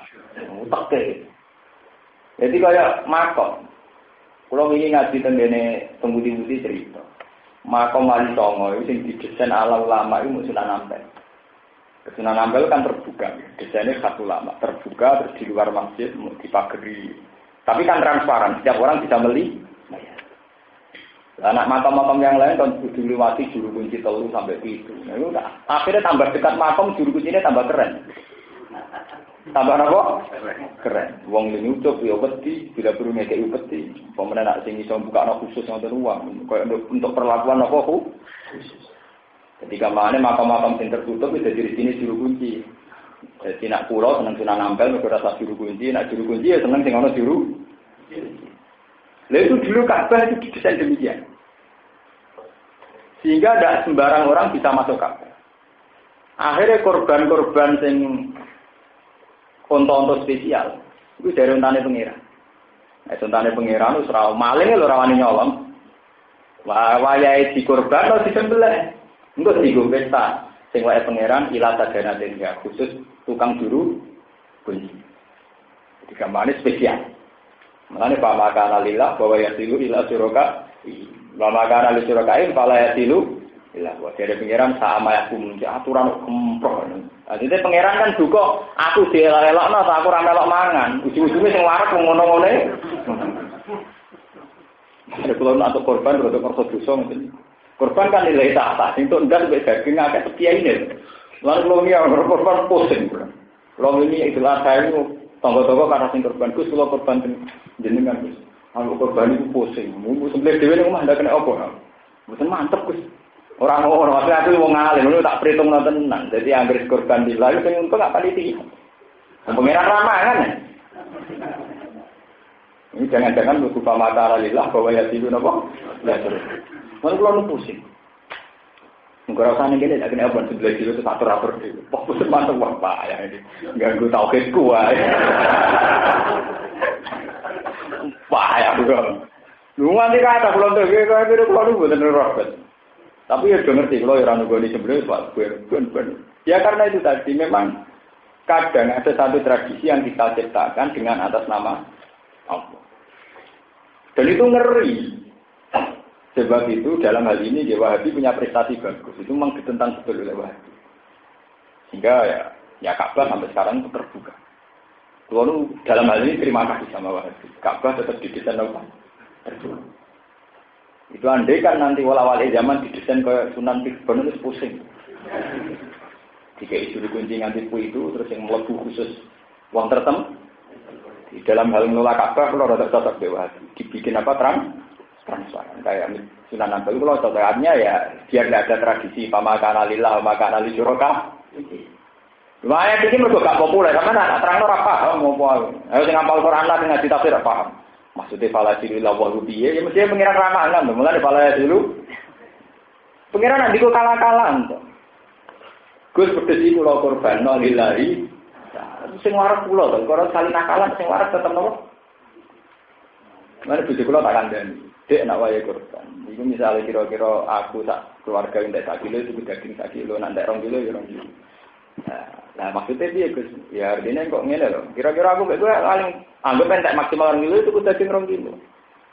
mutakke. Jadi kaya makom. Kalau ingin ngaji tentang pembudi-budi cerita, makom wali songo itu yang didesain ala ulama itu Sunan Ampel. Sunan Ampel kan terbuka, desainnya khas ulama, terbuka terus di luar masjid dipagari. Tapi kan transparan, setiap orang bisa beli. Anak makam-makam yang lain kan dilewati juru kunci 3 sampai 7. Nah, itu udah. Akhirnya tambah dekat makam juru kuncinya tambah keren. Tambah apa? Keren. Wong ini ucap ya wedi, tidak perlu ngekei wedi. Pemenang nak sing iso buka ana khusus ngoten ruang. Untuk perlakuan apa khusus. Ketika mana makam-makam yang tertutup itu dari sini juru kunci. Jadi nak pulau senang Sunan Ampel mereka rasa juru kunci, nak juru kunci ya senang sing ana juru. Lalu itu dulu Ka'bah itu didesain demikian. Sehingga tidak sembarang orang bisa masuk Ka'bah. Akhirnya korban-korban sing onto-onto spesial itu dari untane pengiran. Untane pengiran itu serau maling lho rawani nyolong. Wayahe dikorban atau disembelih. Engko digo pesta sing wae pangeran ila sadana ya khusus tukang juru kunci. Jadi gamane spesial. Mulane fa maka lillah bahwa yasilu ila suraka. Wa maka lil suraka fala yasilu ila wa dari pangeran sama aku munci aturan kemproh. Jadi pangeran kan duka aku dielok-elokno aku ora melok mangan. Ujung-ujunge sing waras ngono-ngone. Ada kalau nak korban atau korban dosa mungkin. Korban kan nilai tak, untuk enggak sampai daging agak setia ini. Lalu kalau ini yang korban pusing. Kalau ini itulah saya itu tonggo-tonggo karena sing korban Gus, kalau korban jenengan Gus. Kalau korban itu pusing, mungkin sebelah dewi ini rumah ada kena apa? Mungkin mantep Gus. Orang-orang aku mau ngalim, lu tak perhitung tenang. Jadi ambil korban di lalu, saya untung nggak panitia. Pengiran ramah kan? Ini jangan-jangan lupa mata lillah bahwa ya tidur apa? Ya terus. Malah kalau pusing. Enggak rasanya gini, tak kena apa sebelah kilo itu atur-atur dulu. Wah pusing mantap wah pak ya ini. Ganggu tauhidku wah. Pak ya bukan. Lu nanti kata kalau tuh gue kalau bener robot. Tapi ya ngerti kalau orang nunggu di sebelah pak gue. Ya karena itu tadi memang kadang ada satu tradisi yang kita ciptakan dengan atas nama Allah. Dan itu ngeri. Sebab itu dalam hal ini Wahabi punya prestasi bagus. Itu memang ditentang betul oleh Wahabi. Sehingga ya Ka'bah sampai sekarang itu terbuka. Lalu dalam hal ini terima kasih sama Wahabi. Ka'bah tetap didesain apa? Terbuka. Itu andai kan nanti wala-wali zaman didesain ke Sunan Tikban itu pusing. Jika isu dikunci nganti itu terus yang melebu khusus uang tertentu. Di dalam hal mengelola Ka'bah kalau ada cocok Wahabi. Dibikin apa transparan kayak Sunan Ampel kalau cocoknya ya biar tidak ada tradisi pamakana lillah pamakana li syuraka. Lumayan iki mergo gak populer, sampeyan nak terangno ora paham ngopo. Ayo sing hafal Quran lan ngaji tafsir ora paham. Maksudnya pala dulu lawan rupiah, ya mesti pengiran ramalan, mulai pala dulu. Pengiran nanti kok kalah-kalahan tuh. Gus berdiri pulau korban, nolilari. Sing waras pulau tuh, kalau sekali nakalan, sing waras tetap nopo. Mana biji pulau tak kandani, dek nak wayai korban. Itu misalnya kira-kira aku tak keluarga yang tak kilo itu daging 1 kilo, nanti 2 kilo ya 2 kilo. Nah maksudnya dia Gus, ya artinya kok ngene loh. Kira-kira aku gue paling anggap entek maksimal 2 kilo itu daging 2 kilo.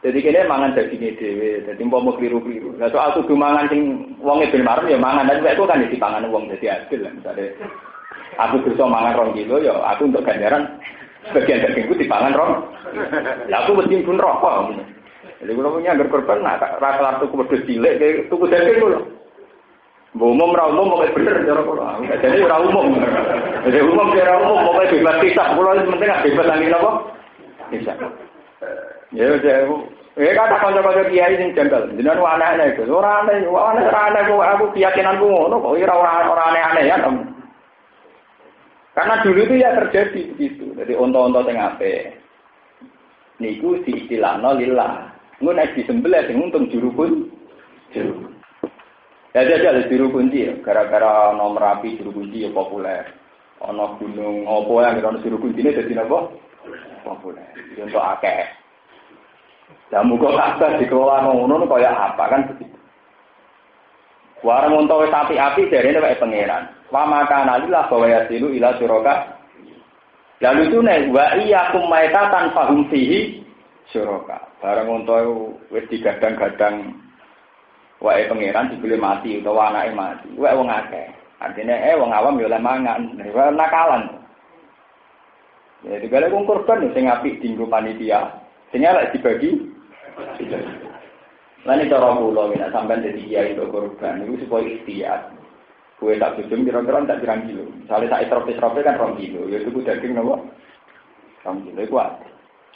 Jadi kene mangan dagingnya dhewe, dadi mau kliru-kliru. Lah soal kudu mangan sing wonge ben marem ya mangan, tapi itu kan dipangan wong dadi adil lah. Misale aku bisa mangan 2 kilo ya aku untuk ganjaran sebagian dagingku dipangan 2. Lah aku mesti pun rokok. Jadi kalau punya anggar korban nak rasa tuku wedhus cilik kayak tuku daging lho. Umum ra umum pokoke bener cara kula. Jadi ora umum. Jadi umum ora umum pokoke bebas hisab. Kula penting bebas nang napa? Hisab. Ya kata kanca-kanca kiai sing janggal. Jenengan aneh-aneh itu. Ora aneh kok aku keyakinanku ngono kok ora aneh-aneh ya. Karena dulu itu ya terjadi begitu. Jadi onto-onto sing apik. Niku diistilahno lillah. Ngono nek disembelih sing untung juru kunci. Ya jajal juru kunci ya. Gara-gara ana Merapi juru kunci ya populer. Ana gunung opo ya ana juru kuncine dadi napa? Populer. Ya untuk akeh. Dan muka kabeh dikelola ngono kaya apa kan begitu. Warung untuk api-api jarene wae pangeran. Wa makana lillah wa yasilu ila syuraka. Lalu itu nek wa iyyakum maitatan fahum fihi syuraka. Barang untuk wis digadang-gadang wae pangeran dibeli mati utawa anake mati. Wae wong akeh. Artine wong awam yo oleh mangan, nakalan. Ya dibalik wong korban sing apik dienggo panitia. Sing elek dibagi. Lan itu cara kula nek sampean dadi kiai kok korban niku supaya ikhtiar. Kue tak bujum kira-kira tak pirang kilo. Misale sak tropis-tropis kan 2 kilo, ya itu daging napa? 2 kilo iku.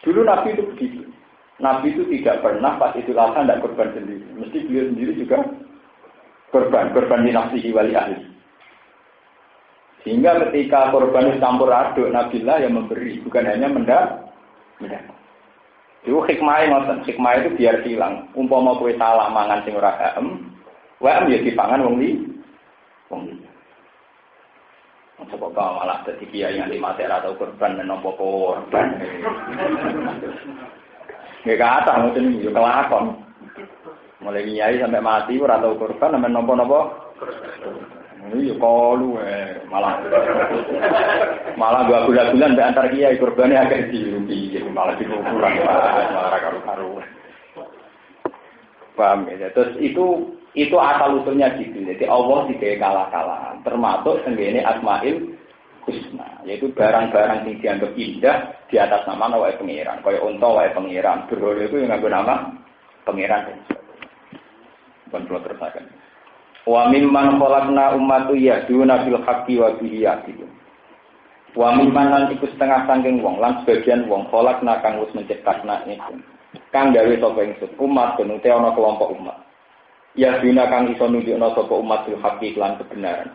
Dulu Nabi itu begitu. Nabi itu tidak pernah pas Idul Adha tidak korban sendiri. Mesti beliau sendiri juga korban di nafsihi wali ahli. Sehingga ketika korban campur aduk, Nabilah yang memberi, bukan hanya mendapat. Itu hikmahnya ngoten, hikmah itu biar hilang. Umpama kowe salah mangan sing ora waem ya dipangan wong li. Coba kau malah dadi kiai yang mati atau korban menapa korban. Nggih kata ngoten yo kelakon. Mulai kiai sampai mati ora tau korban sampe napa-napa. Ini yo kalu malah 2 bulan mbek antar kiai korbane akeh dirugi malah dikukuran malah karo-karo. Paham ya? Terus itu asal usulnya gitu. Jadi Allah tidak kalah-kalahan. Termasuk tenggene Asmaul Husna, yaitu barang-barang yang dianggap indah di atas nama wae pangeran. Kaya unta wae pangeran, berhala itu yang nganggo nama pangeran. Pun kula terusaken. Wa mimman khalaqna ummatu yahduna bil haqqi wa bihi yahdun. Wa mimman lan iku setengah saking wong lan sebagian wong khalaqna kang wis menciptakna iku. Kang gawe sapa ingsun umat benute ana kelompok umat. Yahduna kang iso nunjukna sapa umat bil haqqi lan kebenaran.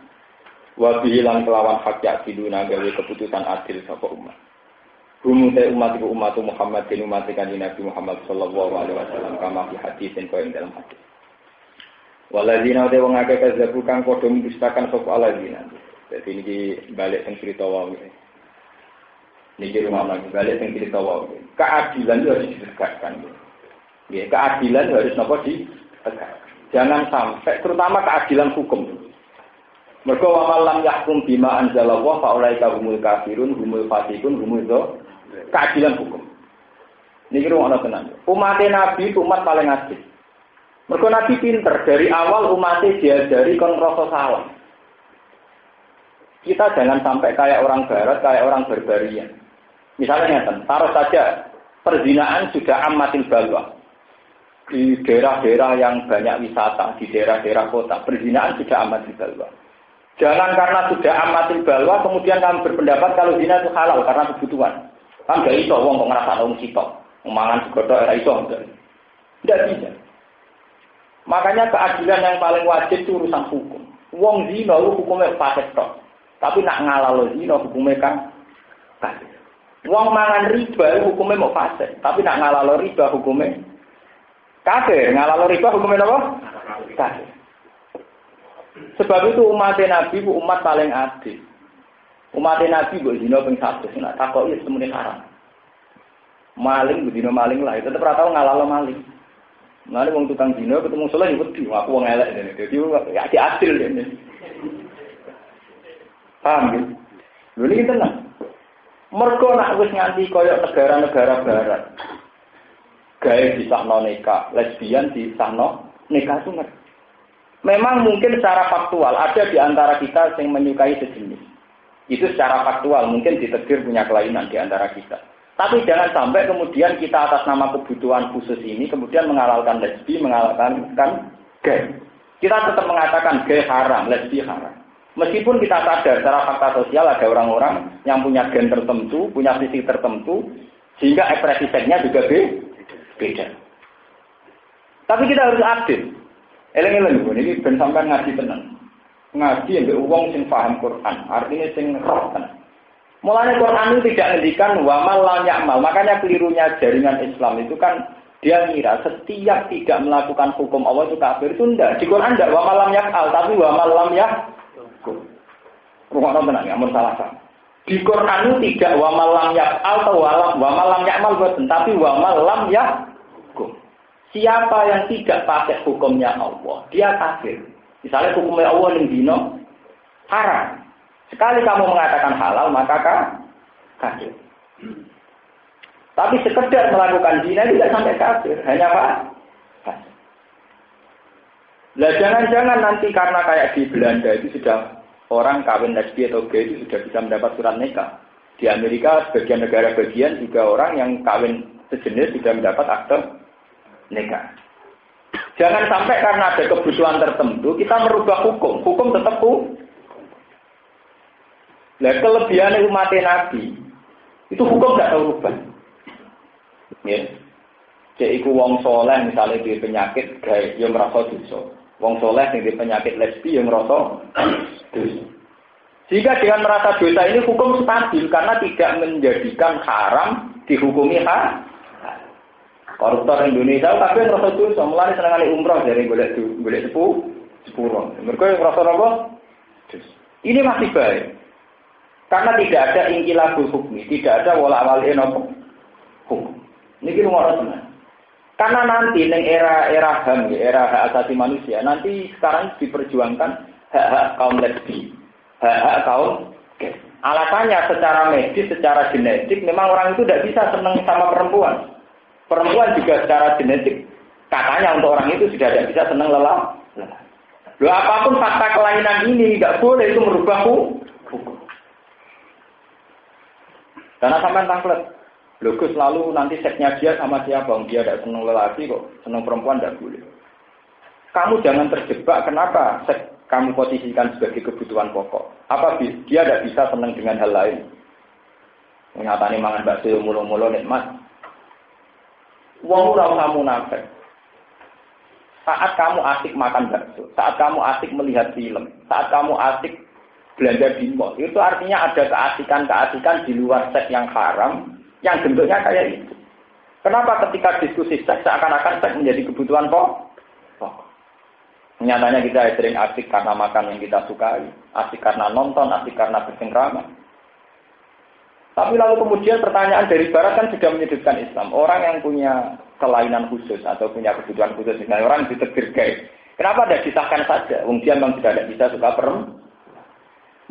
Wa bihi lan kelawan hak yahduna gawe keputusan adil sapa umat. Umute umat iku umat Muhammad bin umat kanjeng Nabi Muhammad sallallahu alaihi wasallam kama fi hadisin kaya dalam hadis. Waladina de wong akeh kazzabu kang padha mendustakan sapa aladina. Dadi niki balik teng cerita wae. Niki rumah lagi balik teng cerita wae. Keadilan itu harus ditegakkan. Ya, keadilan harus napa ditegakkan. Jangan sampai terutama keadilan hukum. Mergo wa lam yahkum bima anzalallah fa ulaika humul kafirun humul fasiqun humul keadilan hukum. Niki rumah tenan. Umat Nabi itu umat paling adil. Mergo Nabi pinter, dari awal umatnya diajari kon ngrasa salah. Kita jangan sampai kayak orang barat, kayak orang barbarian. Misalnya taruh saja perzinaan sudah amatil balwa. Di daerah-daerah yang banyak wisata, di daerah-daerah kota, perzinaan sudah amatil balwa. Jangan karena sudah amatil balwa, kemudian kamu berpendapat kalau zina itu halal karena kebutuhan. Kan gak iso wong kok ngrasakno wong sitok, mangan segodhok ora iso. Tidak bisa. Makanya keadilan yang paling wajib itu urusan hukum. Wong zina hukumnya fasik tok. Tapi nak ngalalo zina hukumnya kan kafir. Wong mangan riba hukumnya mau fasik, tapi nak ngalalo riba hukumnya kafir. Ngalalo riba hukumnya apa? Kafir. Sebab itu umat Nabi bu umat paling adil. Umat Nabi bu zina ping 100, nak takoki semuanya haram. Maling bu zina maling lah, tetep ora tau ngalalo maling. Maling wong tukang zina ketemu saleh wedi, aku wong elek ngene. Dadi ya adil dene. Paham ya? Lho iki tenan. Mergo nak wis nganti koyo negara-negara barat. Gawe disahno nikah, lesbian disahno nikah sunat. Memang mungkin secara faktual ada di antara kita yang menyukai sejenis. Itu secara faktual mungkin ditegur punya kelainan di antara kita. Tapi jangan sampai kemudian kita atas nama kebutuhan khusus ini kemudian menghalalkan lesbi, menghalalkan gay. Kita tetap mengatakan gay haram, lesbi haram. Meskipun kita sadar secara fakta sosial ada orang-orang yang punya gen tertentu, punya sisi tertentu, sehingga ekspresi seksnya juga beda. Tapi kita harus adil. Eleng-eleng, ini ben sampai ngaji tenang. Ngaji yang wong sing paham Quran, artinya sing roh tenan. Mulanya Quran itu tidak ngendikan wa mal lam ya'mal. Makanya kelirunya jaringan Islam itu kan dia ngira setiap tidak melakukan hukum Allah itu kafir. Itu enggak. Di Quran enggak wa mal lam ya'al, tapi wa mal lam rumah tenan ya, salah. Di Quran itu tidak wa mal lam ya'al atau wa mal lam ya'mal boten, tapi wa mal lam ya'kum. Siapa yang tidak pakai hukumnya Allah, dia kafir. Misalnya hukumnya Allah ning dino haram. Sekali kamu mengatakan halal, maka kafir. Tapi sekedar melakukan zina tidak sampai kafir, hanya apa? Lah jangan-jangan nanti karena kayak di Belanda itu sudah orang kawin lesbi atau gay itu sudah bisa mendapat surat nikah. Di Amerika sebagian negara bagian juga orang yang kawin sejenis sudah mendapat akte nikah. Jangan sampai karena ada kebutuhan tertentu kita merubah hukum. Hukum tetap hukum. Lah kelebihan umat Nabi itu hukum tidak tahu rubah. Ya. Cek iku wong soleh misalnya di penyakit gawe yang merasa dosa. Wong soleh yang di penyakit lesbi yang merasa dosa. Jika dengan merasa dosa ini hukum stabil karena tidak menjadikan haram dihukumi haram. Koruptor Indonesia tapi merasa dosa, mulai senengane umroh dari golek sepuro. Mereka merasa apa? Ini masih baik. Karena tidak ada inqilabul hukmi, tidak ada wala awalin hukum. Ini kita ngomong tenan. Karena nanti neng era HAM, era hak asasi manusia, nanti sekarang diperjuangkan hak kaum lesbi, hak kaum gay. Alasannya secara medis, secara genetik, memang orang itu tidak bisa senang sama perempuan. Perempuan juga secara genetik, katanya untuk orang itu sudah tidak bisa senang lelah. Loh apapun fakta kelainan ini, nggak boleh itu merubah hukum. Karena sampai tangklet, logus lalu nanti seksnya dia sama siapa? Dia tidak senang lelaki kok, senang perempuan tidak boleh. Kamu jangan terjebak. Kenapa seks kamu posisikan sebagai kebutuhan pokok? Apa dia tidak bisa senang dengan hal lain? Menyatani mangan bakso mulu-mulu nikmat. Wong ora usah munafik. Saat kamu asik makan bakso, saat kamu asik melihat film, saat kamu asik belanja di mall, itu artinya ada keasikan-keasikan di luar seks yang haram, yang bentuknya kayak itu. Kenapa ketika diskusi seks seakan-akan seks menjadi kebutuhan pokok? Nyatanya kita sering asik karena makan yang kita sukai, asik karena nonton, asik karena bercengkrama. Tapi lalu kemudian pertanyaan dari barat kan sudah menyudutkan Islam. Orang yang punya kelainan khusus atau punya kebutuhan khusus, misalnya orang ditegur gay. Kenapa tidak disahkan saja? Mungkin memang sudah tidak bisa suka perempuan.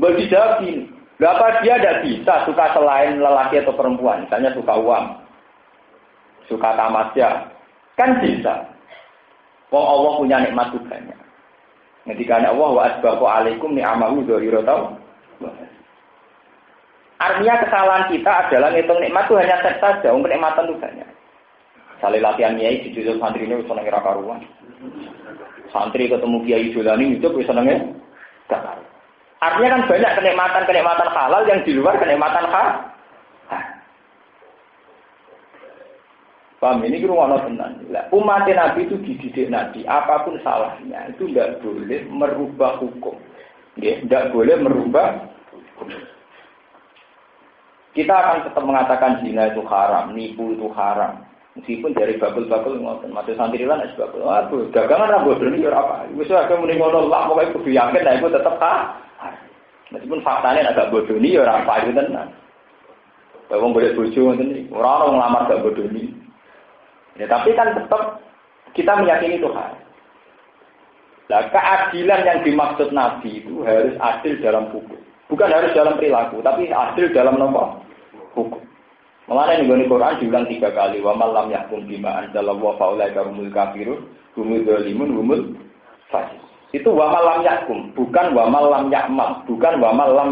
Bagi jawab ini, berapa dia tidak bisa suka selain lelaki atau perempuan, misalnya suka uang, suka tamasya, kan bisa. Wong Allah punya nikmat banyak. Ketika Allah wa asbaqu alaikum ni'amahu dzahiratan. Artinya kesalahan kita adalah ngitung nikmat itu hanya seks saja, untuk nikmatan itu banyak. Misalnya latihan kiai di judul santri ini bisa nengir karuan. Santri ketemu kiai jolani itu bisa nengir karuan. Artinya kan banyak kenikmatan-kenikmatan halal yang di luar kenikmatan haram. Paham ini rumah tenan. Umat Nabi itu dididik Nabi, apapun salahnya itu tidak boleh merubah hukum. Tidak boleh merubah hukum. Kita akan tetap mengatakan zina itu haram, nipu itu haram. Meskipun dari babel-babel ngoten, maksud santri lan es babel. Waduh, dagangan ra bodoni ya apa. Wis ora muni ngono lak pokoke kudu yakin nek iku tetep meskipun faktanya agak bodoni ya ora apa itu tenan. Wong golek bojo ngoten iki, ora ono nglamar gak bodoni. Ya tapi kan tetap kita meyakini itu haram. Nah, keadilan yang dimaksud Nabi itu harus adil dalam hukum. Bukan harus dalam perilaku, tapi adil dalam nomor hukum. Mengenai nih Quran diulang 3 kali. Wa man lam yahkum bima anzalallahu fa ulaika humul kafirun, humul dzalimun, humul fasiq. Itu wa man lam yahkum, bukan wa man lam ya'mal, bukan wa man lam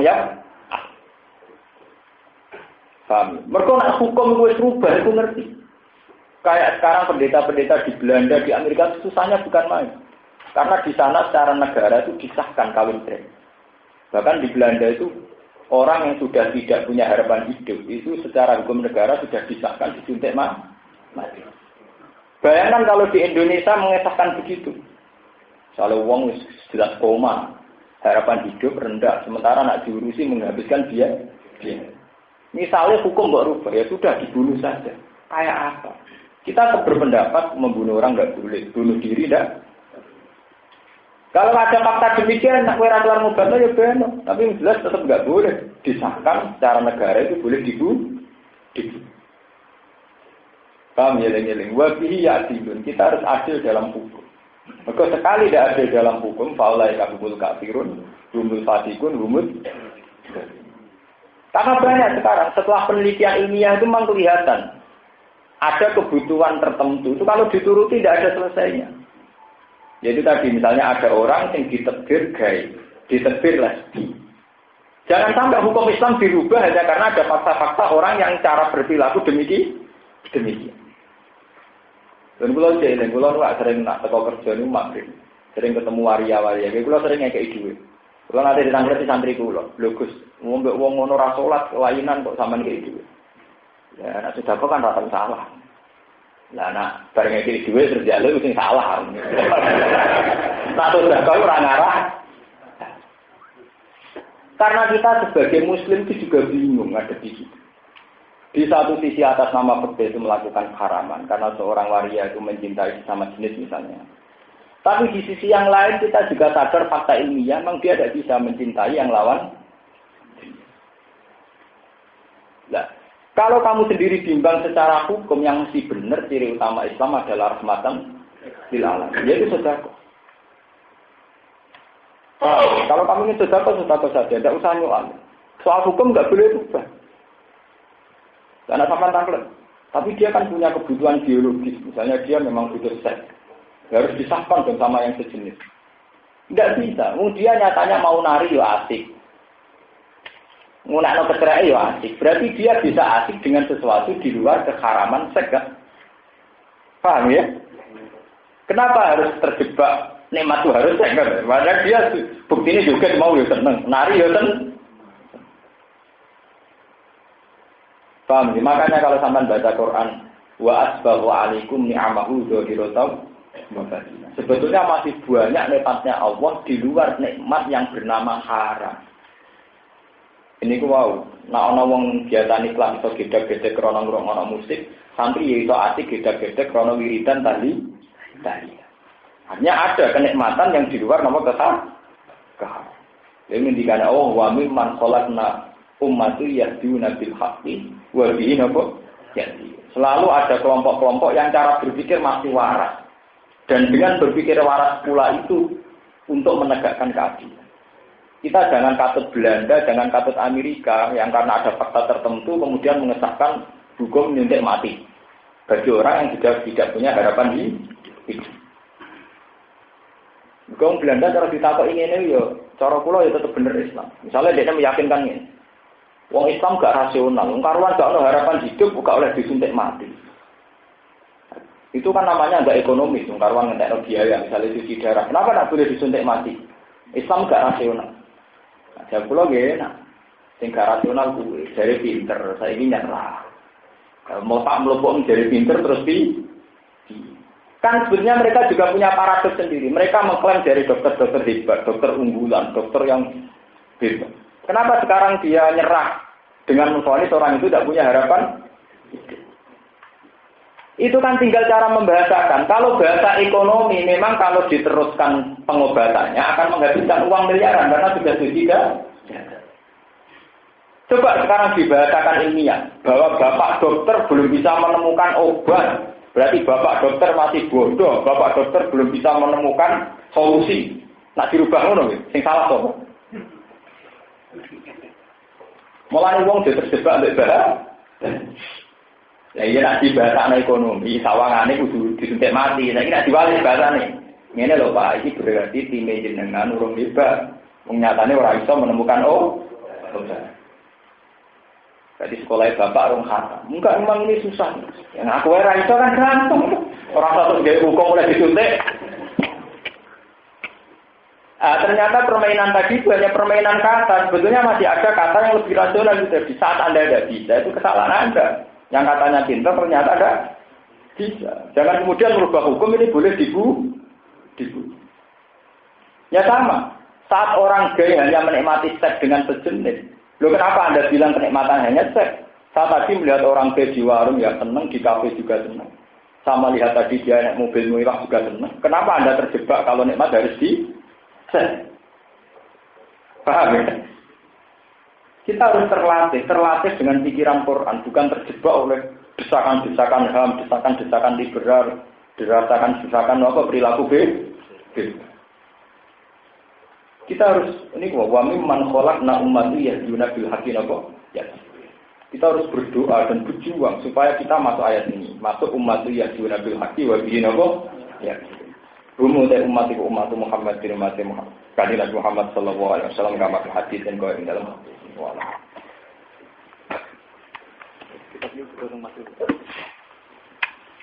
paham? Mereka nak hukum wis rubah itu ngerti. Kayak sekarang pendeta-pendeta di Belanda, di Amerika susahnya bukan main. Karena di sana secara negara itu disahkan kawin siri. Bahkan di Belanda itu orang yang sudah tidak punya harapan hidup itu secara hukum negara sudah disahkan disuntik mati. Bayangkan kalau di Indonesia mengesahkan begitu. Kalau wong jelas koma, harapan hidup rendah, sementara nak diurusi menghabiskan biaya. Misalnya hukum nggak rubah, ya sudah dibunuh saja. Kayak apa? Kita berpendapat membunuh orang nggak boleh, bunuh diri tidak. Kalau ada fakta demikian, nak kira kelar mubah ya benar. Tapi jelas tetap nggak boleh disahkan secara negara itu boleh dibunuh. Kami yeling-yeling, wabihi ya'dilun. Kita harus adil dalam hukum. Maka sekali tidak adil dalam hukum, faulai kabul kafirun, humul fasikun, humul. Karena banyak sekarang setelah penelitian ilmiah itu memang kelihatan ada kebutuhan tertentu itu kalau dituruti tidak ada selesainya. Jadi tadi misalnya ada orang yang ditebir gay, ditebir lesbi. Jangan sampai hukum Islam dirubah hanya karena ada fakta-fakta orang yang cara berperilaku demikian. Dan kalau saya, kalau sering nak teko kerja ini magrib, sering ketemu waria-waria, kalau sering ngekei duit. Kalau nanti ditangkap di santri kulo, bagus. Wong ngono ra salat kelainan kok sampean ngekei duit. Ya, nak sudah kan rata salah. Lah nak bareng ngekei duit terus jalur sing salah. Tak sudah kau ora ngarah. Karena kita sebagai muslim itu juga bingung ada di situ. Di satu sisi atas nama fikih itu melakukan haraman karena seorang waria itu mencintai sesama jenis misalnya. Tapi di sisi yang lain kita juga sadar fakta ilmiah memang dia tidak bisa mencintai yang lawan. Nah, kalau kamu sendiri bimbang secara hukum yang mesti benar ciri utama Islam adalah rahmatan lil alamin. Yaitu sedekah. Kalau kamu ingin sedekah saja, tidak usah nyual. Soal hukum nggak boleh berubah. Karena sampai tangklet. Tapi dia kan punya kebutuhan biologis. Misalnya dia memang butuh seks. Harus disahkan dong sama yang sejenis. Tidak bisa. Dia nyatanya mau nari ya asik. Ngunakno kecerai ya asik. Berarti dia bisa asik dengan sesuatu di luar keharaman seks. Paham ya? Kenapa harus terjebak nikmat itu harus seks? Padahal dia buktinya juga mau ya seneng. Nari ya seneng. Paham ya? Makanya kalau sampai baca Quran wa asbahu alaikum ni'amahu dzahiratan wa batinah. Sebetulnya masih banyak nikmatnya Allah di luar nikmat yang bernama haram. Ini ku wow, nek ana wong biasa iklan iso gedhe-gedhe krana ngrungokno musik, santri ya iso asik gedhe-gedhe krana wiridan tali. Artinya ada kenikmatan yang di luar nama keharam. Ini dikatakan Allah wa mimman khalaqna ummatu yahduna bil haqqi wa bihi napa yahdi. Selalu ada kelompok-kelompok yang cara berpikir masih waras. Dan dengan berpikir waras pula itu untuk menegakkan keadilan. Kita jangan katut Belanda, jangan katut Amerika yang karena ada fakta tertentu kemudian mengesahkan hukum nyuntik mati bagi orang yang tidak punya harapan hidup. Hukum Belanda cara ditakok ini ya cara kula ya tetap bener Islam. Misalnya dia meyakinkan ini. Wong Islam gak rasional, wong karuan gak ada harapan hidup, gak oleh disuntik mati. Itu kan namanya gak ekonomis, wong karuan ngentekno biaya, misalnya cuci darah. Kenapa gak boleh disuntik mati? Islam gak rasional. Nah, pulau gak enak. Sing gak rasional kuwi, jare pinter, saiki nyerah. Mau tak mlebok jare pinter terus kan sebenarnya mereka juga punya paradoks sendiri. Mereka mengklaim dari dokter-dokter hebat, dokter unggulan, dokter yang hebat. Kenapa sekarang dia nyerah dengan memvonis orang itu tidak punya harapan. Itu kan tinggal cara membahasakan. Kalau bahasa ekonomi, memang kalau diteruskan pengobatannya akan menghabiskan uang miliaran karena sudah tidak. Coba sekarang dibahasakan ilmiah bahwa bapak dokter belum bisa menemukan obat, berarti bapak dokter masih bodoh, bapak dokter belum bisa menemukan solusi. Nak dirubah ngono, sing salah sapa? Mulane wong terjebak mbek bahasa. Ya iya nak dibahasane ekonomi, sawangane kudu disuntik mati. Saiki nak diwali bahasane. Ngene lho Pak, iki berarti time jenengan urung hebat. Wong nyatane ora iso menemukan obat. Jadi sekolah bapak urung khatam. Enggak memang ini susah. Yang aku ora iso kan gampang. Ora satu gawe hukum oleh disuntik. Ternyata permainan tadi itu hanya permainan kata. Sebetulnya masih ada kata yang lebih rasional gitu. Di saat Anda tidak bisa, itu kesalahan Anda. Yang katanya pintar ternyata ada bisa. Jangan kemudian merubah hukum ini boleh dibu. Ya sama. Saat orang gay hanya menikmati seks dengan sejenis. Loh kenapa Anda bilang kenikmatan hanya seks? Saya tadi melihat orang gay di warung ya senang, di kafe juga senang. Sama lihat tadi dia naik mobil mewah juga senang. Kenapa Anda terjebak kalau nikmat harus di seks? Paham ya? Kita harus terlatih dengan pikiran Quran, bukan terjebak oleh desakan-desakan HAM, desakan-desakan liberal, desakan-desakan apa perilaku bebas. Kita harus ini wa mimman khalaqna ummatan yahduna bil haqqi napa? Ya. Kita harus berdoa dan berjuang supaya kita masuk ayat ini, masuk ummatan yahduna bil haqqi wa bihi napa? Ya. Rumu dari umat Muhammad bin Muhammad. Kandidat Muhammad sallallahu alaihi wasallam kama hadis dan kau dalam wala. Kita belum masuk.